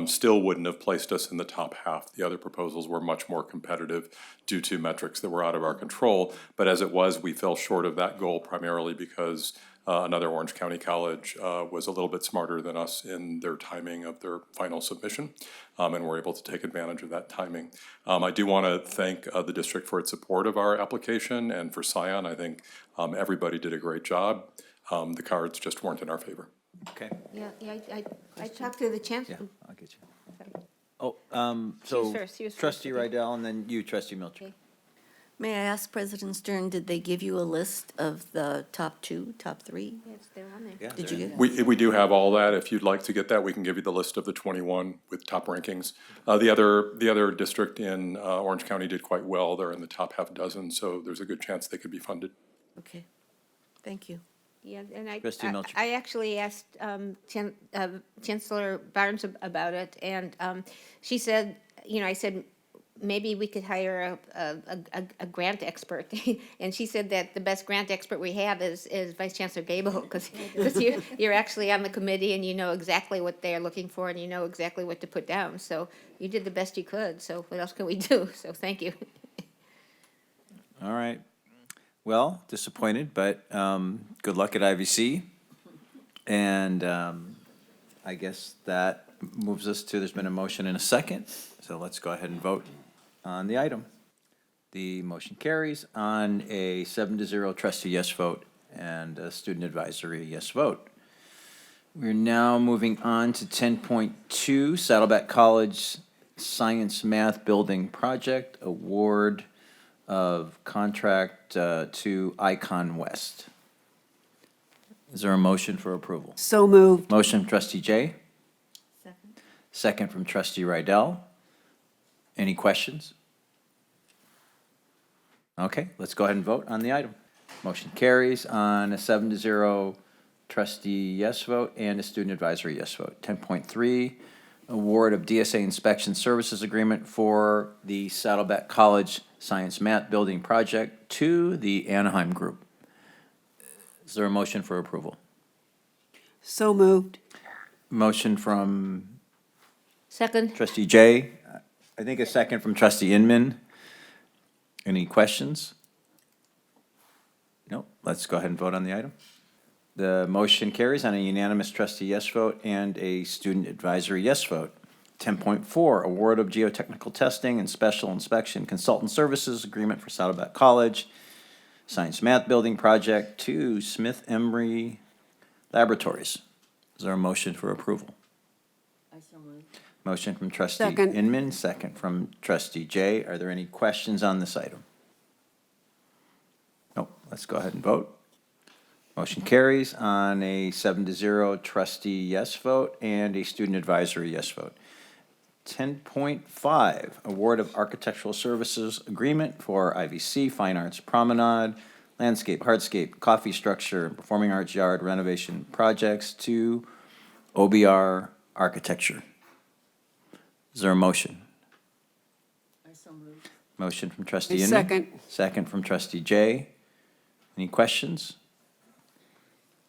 still wouldn't have placed us in the top half. The other proposals were much more competitive due to metrics that were out of our control. But as it was, we fell short of that goal primarily because another Orange County college was a little bit smarter than us in their timing of their final submission, and were able to take advantage of that timing. I do want to thank the district for its support of our application, and for Scion, I think everybody did a great job. The cards just weren't in our favor. Okay, Yeah, I talked to the yeah, chancellor. I'll get you. Oh, so first, he was first, trustee okay. Rydell, and then you, trustee Milcher. Okay. May I ask President Stern, did they give you a list of the top 2, top 3? Yes, they're on there. Yeah, Did you get? We do have all that. If you'd like to get that, we can give you the list of the 21 with top rankings. The other district in Orange County did quite well. They're in the top half dozen, so there's a good chance they could be funded. Okay, thank you. Yeah, and Trustee Milcher. I actually asked Chancellor Barnes about it, and she said, you know, I said, maybe we could hire a grant expert. And she said that the best grant expert we have is Vice Chancellor Gable, because you're actually on the committee and you know exactly what they're looking for and you know exactly what to put down. So you did the best you could, so what else can we do? So thank you. All right. well, disappointed, but good luck at IVC. And I guess that moves us to, there's been a motion and a second, so let's go ahead and vote on the item. The motion carries on a 7-0 trustee yes vote and a student advisory yes vote. We're now moving on to 10.2, Saddleback College Science Math Building Project Award of Contract to Icon West. Is there a motion for approval? So moved. Motion from trustee Jay, Second. second from trustee Rydell. Any questions? Okay, let's go ahead and vote on the item. Motion carries on a 7-0 trustee yes vote and a student advisory yes vote. 10.3, award of DSA inspection services agreement for the Saddleback College Science Math Building Project to the Anaheim Group. Is there a motion for approval? So moved. Motion from Second. trustee Jay, I think a second from trustee Inman. Any questions? No, let's go ahead and vote on the item. The motion carries on a unanimous trustee yes vote and a student advisory yes vote. 10.4, award of geotechnical testing and special inspection consultant services agreement for Saddleback College Science Math Building Project to Smith Emery Laboratories. Is there a motion for approval? I so moved. Motion from trustee Second. Inman, second from trustee Jay. Are there any questions on this item? Nope, let's go ahead and vote. Motion carries on a 7-0 trustee yes vote and a student advisory yes vote. 10.5, award of architectural services agreement for IVC Fine Arts Promenade, landscape, hardscape, coffee structure, and performing arts yard renovation projects to OBR Architecture. Is there a motion? I so moved. Motion from trustee A Inman. second. Second from trustee Jay. Any questions?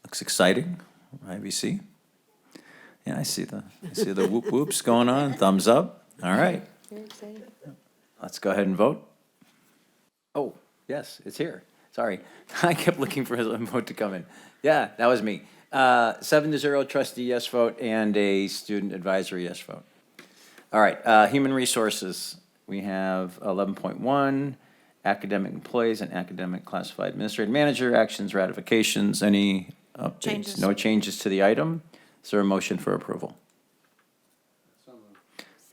Looks exciting, IVC. Yeah, I see the whoop whoops going on, thumbs up. All right, Very excited. let's go ahead and vote. Oh, yes, it's here. Sorry, I kept looking for his vote to come in. Yeah, that was me. 7-0 trustee yes vote and a student advisory yes vote. All right, human resources. We have 11.1, academic employees and academic classified administrative manager, actions, ratifications, any updates? Changes. No changes to the item. Is there a motion for approval?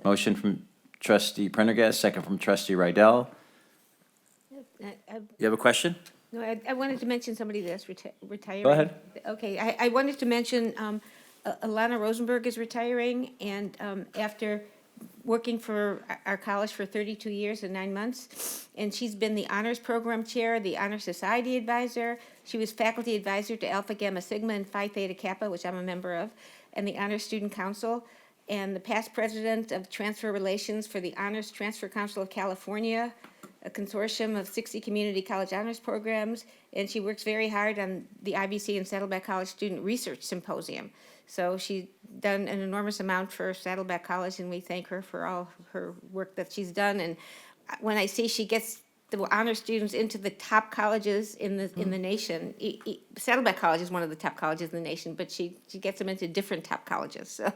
Motion from trustee Prendergast, second from trustee Rydell. You have a question? No, I wanted to mention somebody that's retiring. Go ahead. Okay, I wanted to mention Alana Rosenberg is retiring, and after working for our college for 32 years and 9 months, and she's been the honors program chair, the honor society advisor. She was faculty advisor to Alpha Gamma Sigma and Phi Theta Kappa, which I'm a member of, and the honors student council, and the past president of transfer relations for the Honors Transfer Council of California, a consortium of 60 community college honors programs, and she works very hard on the IVC and Saddleback College Student Research Symposium. So she's done an enormous amount for Saddleback College, and we thank her for all her work that she's done. And when I see she gets the honor students into the top colleges in the nation, Saddleback College is one of the top colleges in the nation, but she gets them into different top colleges. So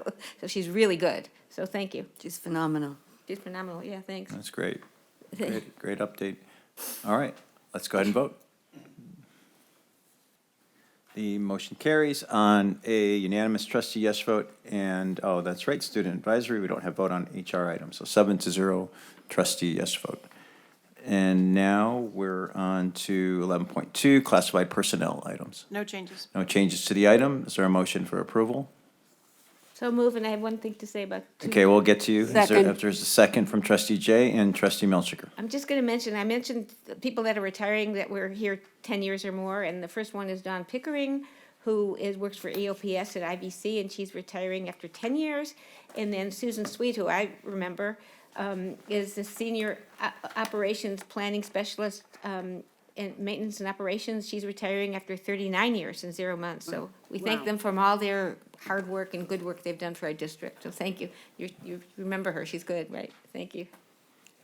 she's really good. So thank you. She's phenomenal. She's phenomenal. Yeah, thanks. That's great. Great update. All right, let's go ahead and vote. The motion carries on a unanimous trustee yes vote, and, oh, that's right, student advisory, we don't have vote on HR items, so 7-0 trustee yes vote. And now we're on to 11.2, classified personnel items. No changes. No changes to the item. Is there a motion for approval? So move, and I have one thing to say about. Okay, we'll get to you. Second. If there's a second from trustee Jay and trustee Melchiker. I'm just going to mention, I mentioned the people that are retiring that were here 10 years or more, and the first one is Dawn Pickering, who works for EOPS at IBC, and she's retiring after 10 years. And then Susan Sweet, who I remember, is the senior operations planning specialist in maintenance and operations. She's retiring after 39 years and 0 months. So we thank them for all their hard work and good work they've done for our district. So thank you. You remember her. She's good, right? Thank you.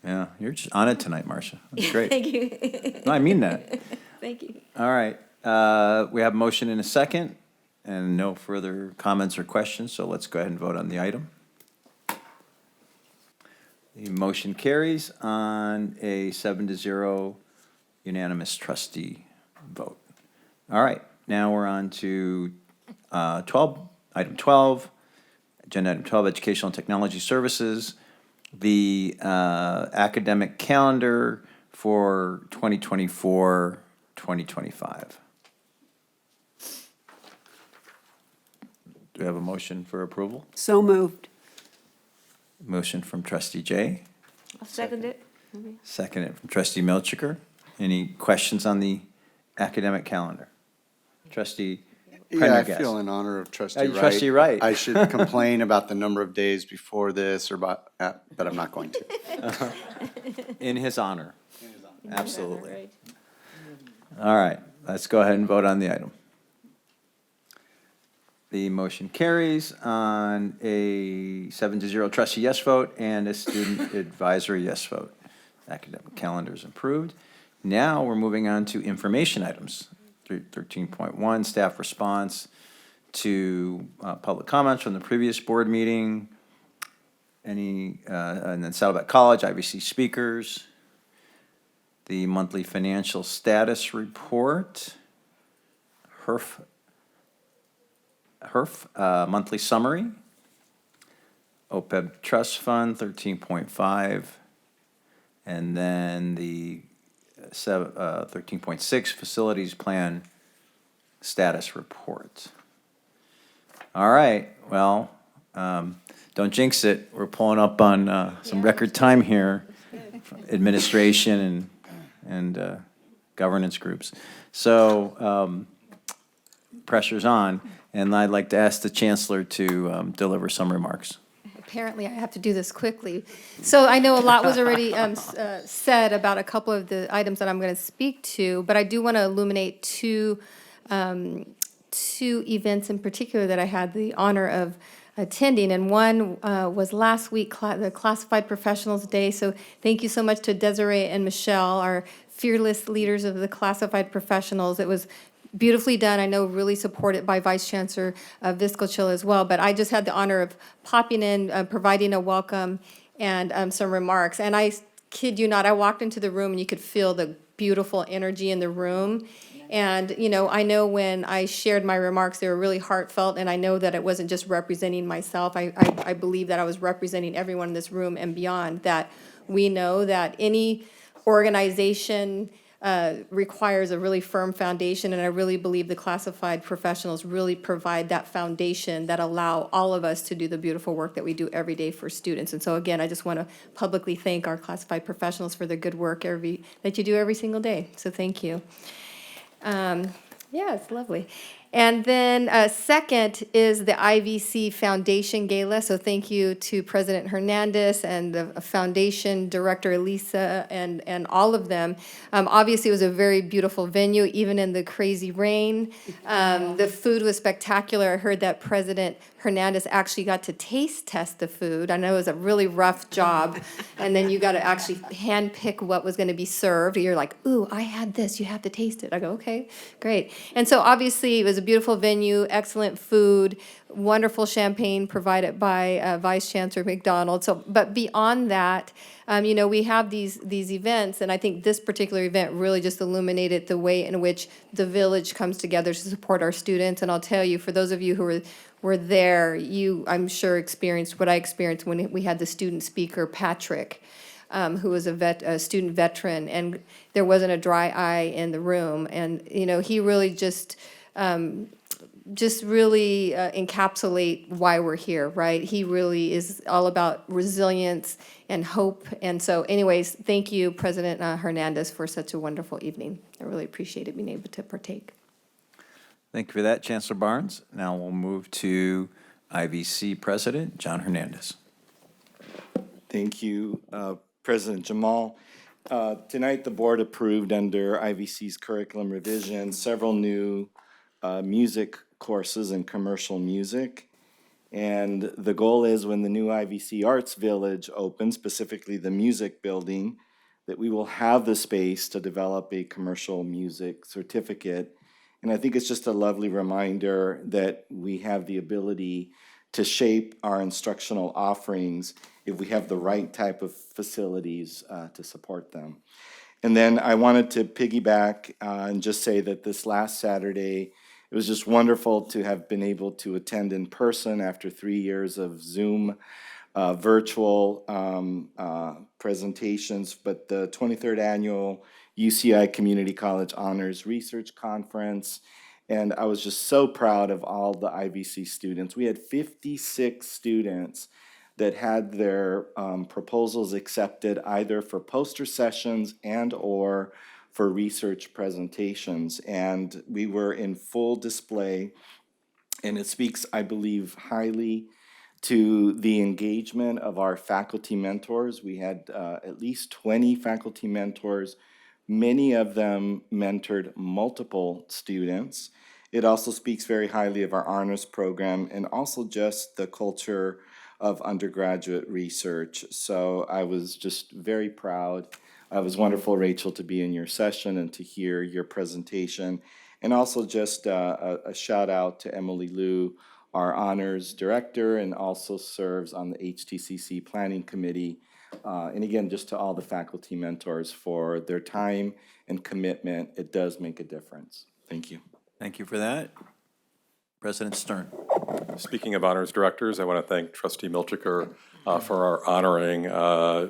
Yeah, you're just on it tonight, Marcia. That's great. Thank you. No, I mean that. Thank you. All right, we have a motion and a second, and no further comments or questions, so let's go ahead and vote on the item. The motion carries on a 7-0 unanimous trustee vote. All right, now we're on to 12, item 12, agenda item 12, educational and technology services, the academic calendar for 2024, 2025. Do we have a motion for approval? So moved. Motion from trustee Jay, I'll second it. seconded from trustee Milchiker. Any questions on the academic calendar? Trustee Yeah, I Prendergast. feel in honor of Trustee Wright. Trustee Wright. I should complain about the number of days before this or about, but I'm not going to. In his honor. Absolutely. All right, let's go ahead and vote on the item. The motion carries on a 7-0 trustee yes vote and a student advisory yes vote. Academic calendar is approved. Now we're moving on to information items. 13.1, staff response to public comments from the previous board meeting. And then Saddleback College, IVC speakers. The monthly financial status report. HERF monthly summary. OPEB trust fund, 13.5. And then the 13.6 facilities plan status report. All right, well, don't jinx it. We're pulling up on some record time here. Administration and governance groups. So pressure's on, and I'd like to ask the chancellor to deliver some remarks. Apparently, I have to do this quickly. So I know a lot was already said about a couple of the items that I'm going to speak to, but I do want to illuminate two events in particular that I had the honor of attending, and one was last week, the Classified Professionals Day. So thank you so much to Desiree and Michelle, our fearless leaders of the classified professionals. It was beautifully done. I know really supported by Vice Chancellor Viscochil as well. But I just had the honor of popping in, providing a welcome and some remarks. And I kid you not, I walked into the room and you could feel the beautiful energy in the room. And, you know, I know when I shared my remarks, they were really heartfelt, and I know that it wasn't just representing myself. I believe that I was representing everyone in this room and beyond, that we know that any organization requires a really firm foundation, and I really believe the classified professionals really provide that foundation that allow all of us to do the beautiful work that we do every day for students. And so again, I just want to publicly thank our classified professionals for the good work that you do every single day. So thank you. Yeah, it's lovely. And then second is the IVC Foundation Gala. So thank you to President Hernandez and the Foundation Director Elisa and all of them. Obviously, it was a very beautiful venue, even in the crazy rain. The food was spectacular. I heard that President Hernandez actually got to taste test the food. I know it was a really rough job. And then you got to actually hand pick what was going to be served. You're like, ooh, I had this. You have to taste it. I go, okay, great. And so obviously, it was a beautiful venue, excellent food, wonderful champagne provided by Vice Chancellor McDonald. So, but beyond that, you know, we have these events, and I think this particular event really just illuminated the way in which the village comes together to support our students. And I'll tell you, for those of you who were there, you, I'm sure, experienced what I experienced when we had the student speaker, Patrick, who was a student veteran, and there wasn't a dry eye in the room. And, you know, he really just really encapsulate why we're here, right? He really is all about resilience and hope. And so anyways, thank you, President Hernandez, for such a wonderful evening. I really appreciated being able to partake. Thank you for that, Chancellor Barnes. Now we'll move to IVC President John Hernandez. Thank you, President Jamal. Tonight, the board approved under IVC's curriculum revision several new music courses in commercial music. And the goal is when the new IVC Arts Village opens, specifically the music building, that we will have the space to develop a commercial music certificate. And I think it's just a lovely reminder that we have the ability to shape our instructional offerings if we have the right type of facilities to support them. And then I wanted to piggyback and just say that this last Saturday, it was just wonderful to have been able to attend in person after 3 years of Zoom virtual presentations, but the 23rd Annual UCI Community College Honors Research Conference. And I was just so proud of all the IVC students. We had 56 students that had their proposals accepted either for poster sessions and or for research presentations. And we were in full display, and it speaks, I believe, highly to the engagement of our faculty mentors. We had at least 20 faculty mentors. Many of them mentored multiple students. It also speaks very highly of our honors program and also just the culture of undergraduate research. So I was just very proud. It was wonderful, Rachel, to be in your session and to hear your presentation. And also just a shout out to Emily Liu, our honors director, and also serves on the HTCC Planning Committee. And again, just to all the faculty mentors for their time and commitment. It does make a difference. Thank you. Thank you for that. President Stern. Speaking of honors directors, I want to thank Trustee Milchiker for our honoring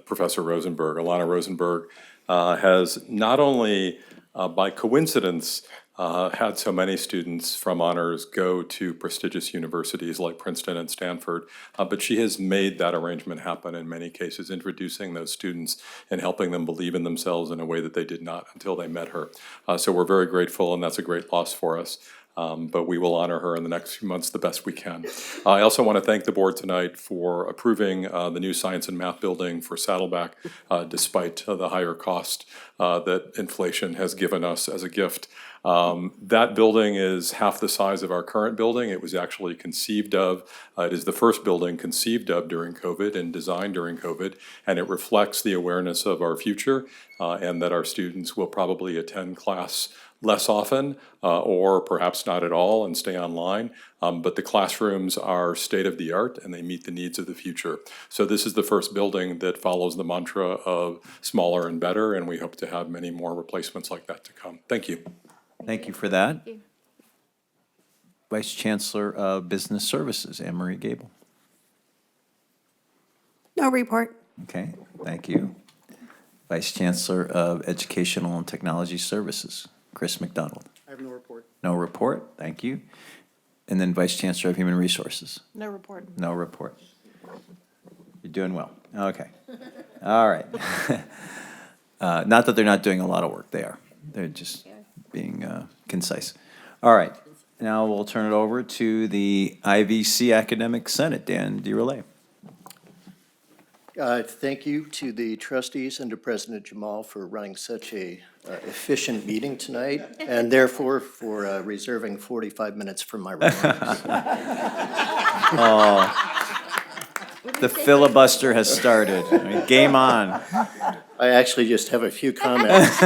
Professor Rosenberg. Alana Rosenberg has not only by coincidence had so many students from honors go to prestigious universities like Princeton and Stanford, but she has made that arrangement happen in many cases, introducing those students and helping them believe in themselves in a way that they did not until they met her. So we're very grateful, and that's a great loss for us. But we will honor her in the next few months the best we can. I also want to thank the board tonight for approving the new science and math building for Saddleback, despite the higher cost that inflation has given us as a gift. That building is half the size of our current building. It was actually conceived of, it is the first building conceived of during COVID and designed during COVID, and it reflects the awareness of our future and that our students will probably attend class less often or perhaps not at all and stay online. But the classrooms are state-of-the-art and they meet the needs of the future. So this is the first building that follows the mantra of smaller and better, and we hope to have many more replacements like that to come. Thank you. Thank you for that. Vice Chancellor of Business Services, Anne Marie Gable. No report. Okay, thank you. Vice Chancellor of Educational and Technology Services, Chris McDonald. I have no report. No report, thank you. And then Vice Chancellor of Human Resources. No report. No report. You're doing well. Okay. All right. Not that they're not doing a lot of work, they are. They're just being concise. All right. Now we'll turn it over to the IVC Academic Senate. Dan DeRelay. Thank you to the trustees and to President Jamal for running such a efficient meeting tonight, and therefore for reserving 45 minutes for my remarks. The filibuster has started. I mean, game on. I actually just have a few comments.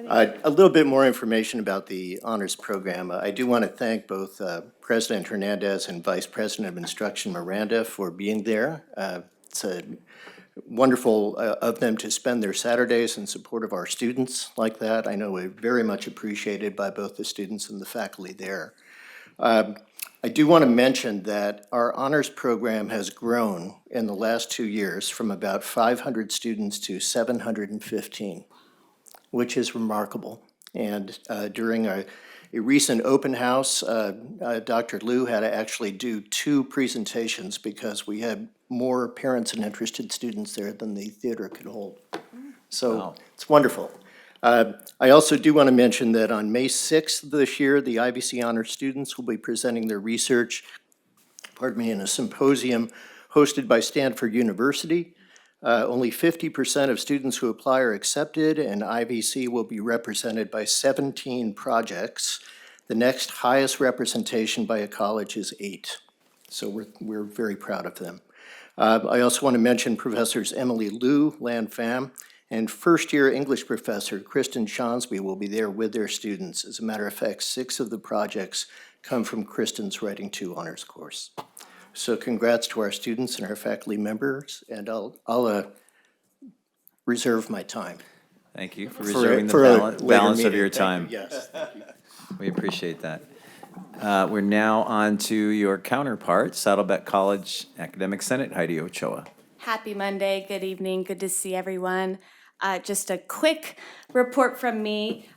A little bit more information about the honors program. I do want to thank both President Hernandez and Vice President of Instruction Miranda for being there. It's wonderful of them to spend their Saturdays in support of our students like that. I know we're very much appreciated by both the students and the faculty there. I do want to mention that our honors program has grown in the last 2 years from about 500 students to 715. Which is remarkable. And during a recent open house, Dr. Liu had to actually do 2 presentations because we had more parents and interested students there than the theater could hold. So wow. It's wonderful. I also do want to mention that on May 6th this year, the IVC Honors students will be presenting their research, in a symposium hosted by Stanford University. Only 50% of students who apply are accepted, and IVC will be represented by 17 projects. The next highest representation by a college is 8. So we're very proud of them. I also want to mention Professors Emily Liu, Lan Pham, and first-year English professor Kristen Shonsby will be there with their students. As a matter of fact, 6 of the projects come from Kristen's Writing 2 honors course. So congrats to our students and our faculty members, and I'll reserve my time. Thank you for reserving the for a balance later of meeting. your Thank you. time. Yes, thank you. We appreciate that. We're now on to your counterpart, Saddleback College Academic Senate, Heidi Ochoa. Happy Monday, good evening, good to see everyone. Just a quick report from me.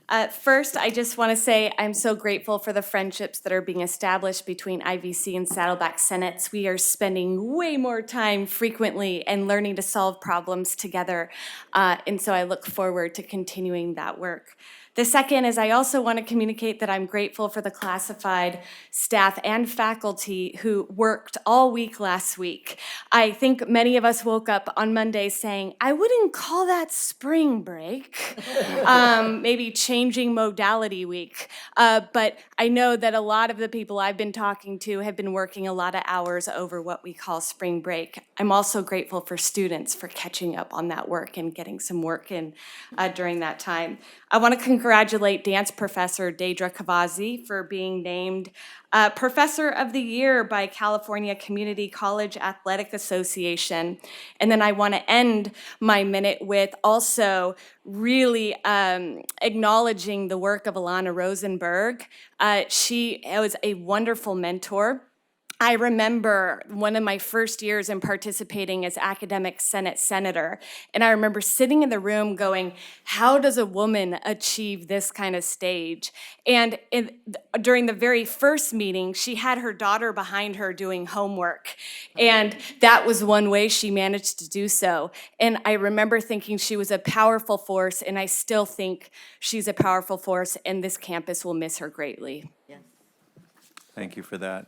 First, I just want to say I'm so grateful for the friendships that are being established between IVC and Saddleback Senates. We are spending way more time frequently and learning to solve problems together. And so I look forward to continuing that work. The second is I also want to communicate that I'm grateful for the classified staff and faculty who worked all week last week. I think many of us woke up on Monday saying, I wouldn't call that spring break, maybe changing modality week. But I know that a lot of the people I've been talking to have been working a lot of hours over what we call spring break. I'm also grateful for students for catching up on that work and getting some work in during that time. I want to congratulate dance professor Deidre Kavazi for being named Professor of the Year by California Community College Athletic Association. And then I want to end my minute with also really acknowledging the work of Alana Rosenberg. She was a wonderful mentor. I remember one of my first years in participating as academic Senate senator, and I remember sitting in the room going, how does a woman achieve this kind of stage? And during the very first meeting, she had her daughter behind her doing homework, and that was one way she managed to do so. And I remember thinking she was a powerful force, and I still think she's a powerful force, and this campus will miss her greatly. Thank you for that.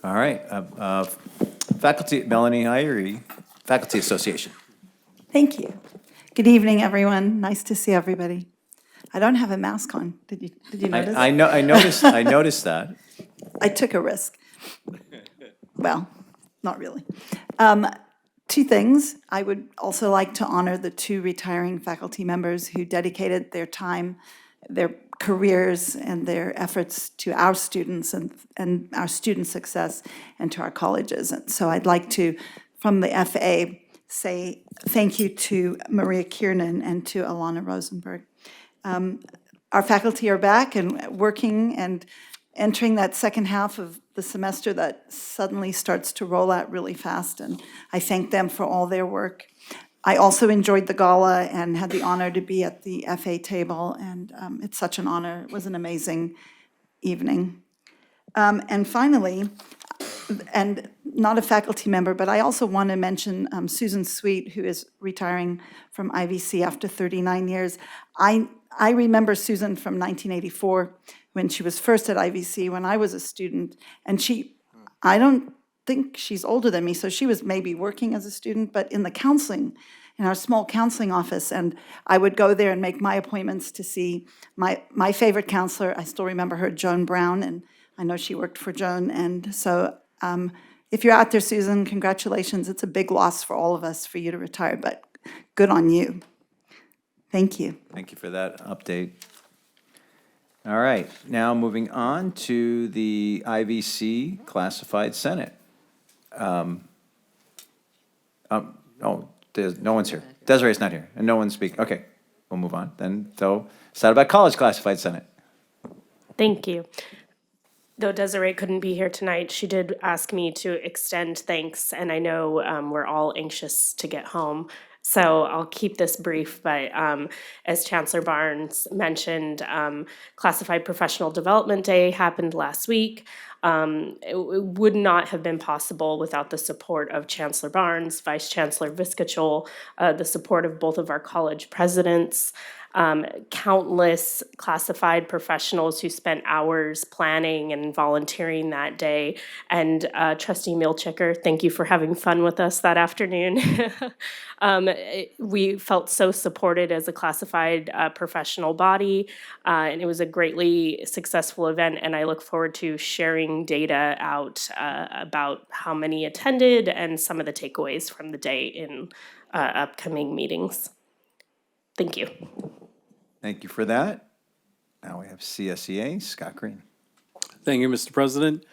All right, faculty, Melanie Irie, Faculty Association. Thank you. Good evening, everyone. Nice to see everybody. I don't have a mask on. Did you notice? I noticed that. I took a risk. Well, not really. 2 things. I would also like to honor the 2 retiring faculty members who dedicated their time, their careers, and their efforts to our students and our student success and to our colleges. And so I'd like to, from the FA, say thank you to Maria Kiernan and to Alana Rosenberg. Our faculty are back and working and entering that second half of the semester that suddenly starts to roll out really fast, and I thank them for all their work. I also enjoyed the gala and had the honor to be at the FA table, and it's such an honor. It was an amazing evening. And finally, and not a faculty member, but I also want to mention Susan Sweet, who is retiring from IVC after 39 years. I remember Susan from 1984 when she was first at IVC, when I was a student, and I don't think she's older than me, so she was maybe working as a student, but in the counseling, in our small counseling office, and I would go there and make my appointments to see my favorite counselor. I still remember her, Joan Brown, and I know she worked for Joan, and so if you're out there, Susan, congratulations. It's a big loss for all of us for you to retire, but good on you. Thank you. Thank you for that update. All right, now moving on to the IVC Classified Senate. No one's here. Desiree's not here, and no one's speaking. Okay, we'll move on then. So, Saddleback College Classified Senate. Thank you. Though Desiree couldn't be here tonight, she did ask me to extend thanks, and I know we're all anxious to get home. So I'll keep this brief, but as Chancellor Barnes mentioned, Classified Professional Development Day happened last week. It would not have been possible without the support of Chancellor Barnes, Vice Chancellor Viscachol, the support of both of our college presidents, countless classified professionals who spent hours planning and volunteering that day. And Trustee Milchiker, thank you for having fun with us that afternoon. We felt so supported as a classified professional body, and it was a greatly successful event. And I look forward to sharing data out about how many attended and some of the takeaways from the day in upcoming meetings. Thank you. Thank you for that. Now we have CSEA, Scott Green. Thank you, Mr. President.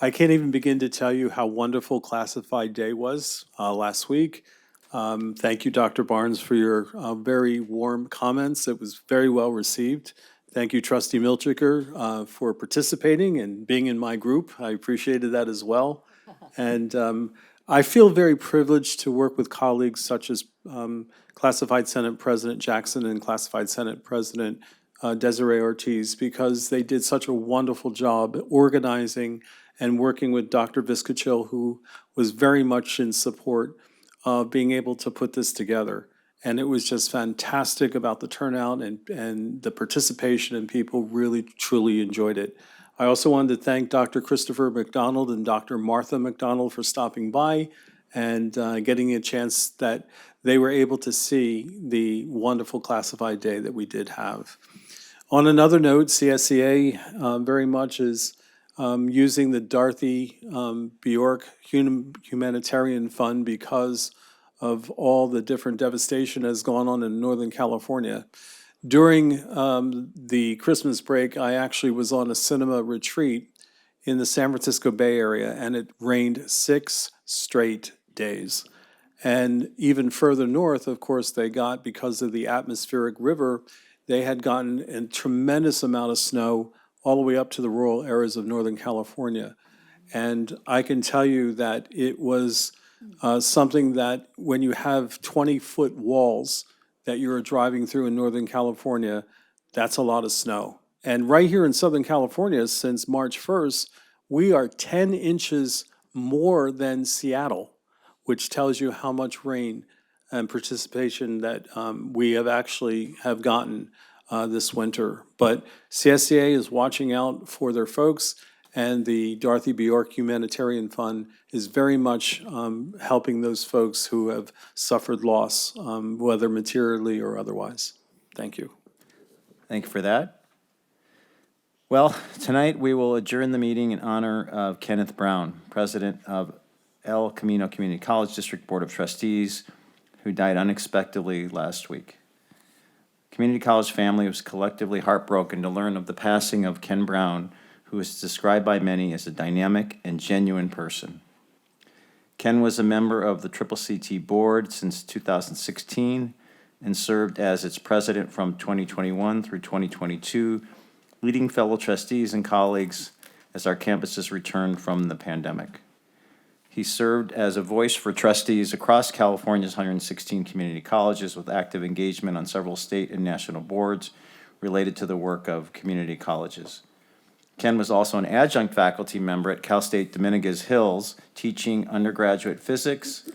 I can't even begin to tell you how wonderful Classified Day was last week. Thank you, Dr. Barnes, for your very warm comments. It was very well received. Thank you, Trustee Milchiker, for participating and being in my group. I appreciated that as well. And I feel very privileged to work with colleagues such as Classified Senate President Jackson and Classified Senate President Desiree Ortiz, because they did such a wonderful job organizing and working with Dr. Viscachil, who was very much in support of being able to put this together. And it was just fantastic about the turnout and the participation, and people really, truly enjoyed it. I also wanted to thank Dr. Christopher McDonald and Dr. Martha McDonald for stopping by and getting a chance that they were able to see the wonderful Classified Day that we did have. On another note, CSEA very much is using the Dorothy Bjork Humanitarian Fund because of all the different devastation that has gone on in Northern California. During the Christmas break, I actually was on a cinema retreat in the San Francisco Bay Area, and it rained 6 straight days. And even further north, of course, they got, because of the atmospheric river, they had gotten a tremendous amount of snow all the way up to the rural areas of Northern California. And I can tell you that it was something that when you have 20-foot walls that you're driving through in Northern California, that's a lot of snow. And right here in Southern California, since March 1st, we are 10 inches more than Seattle, which tells you how much rain and participation that we have actually have gotten this winter. But CSEA is watching out for their folks, and the Dorothy Bjork Humanitarian Fund is very much helping those folks who have suffered loss, whether materially or otherwise. Thank you. Thank you for that. Well, tonight we will adjourn the meeting in honor of Kenneth Brown, president of El Camino Community College District Board of Trustees, who died unexpectedly last week. Community College family was collectively heartbroken to learn of the passing of Ken Brown, who is described by many as a dynamic and genuine person. Ken was a member of the CCCT board since 2016 and served as its president from 2021 through 2022, leading fellow trustees and colleagues as our campuses returned from the pandemic. He served as a voice for trustees across California's 116 community colleges with active engagement on several state and national boards related to the work of community colleges. Ken was also an adjunct faculty member at Cal State Dominguez Hills, teaching undergraduate physics,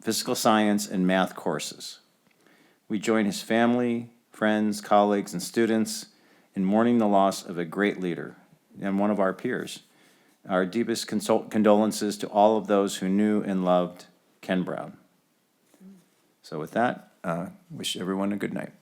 physical science, and math courses. We join his family, friends, colleagues, and students in mourning the loss of a great leader and one of our peers. Our deepest condolences to all of those who knew and loved Ken Brown. So with that, wish everyone a good night.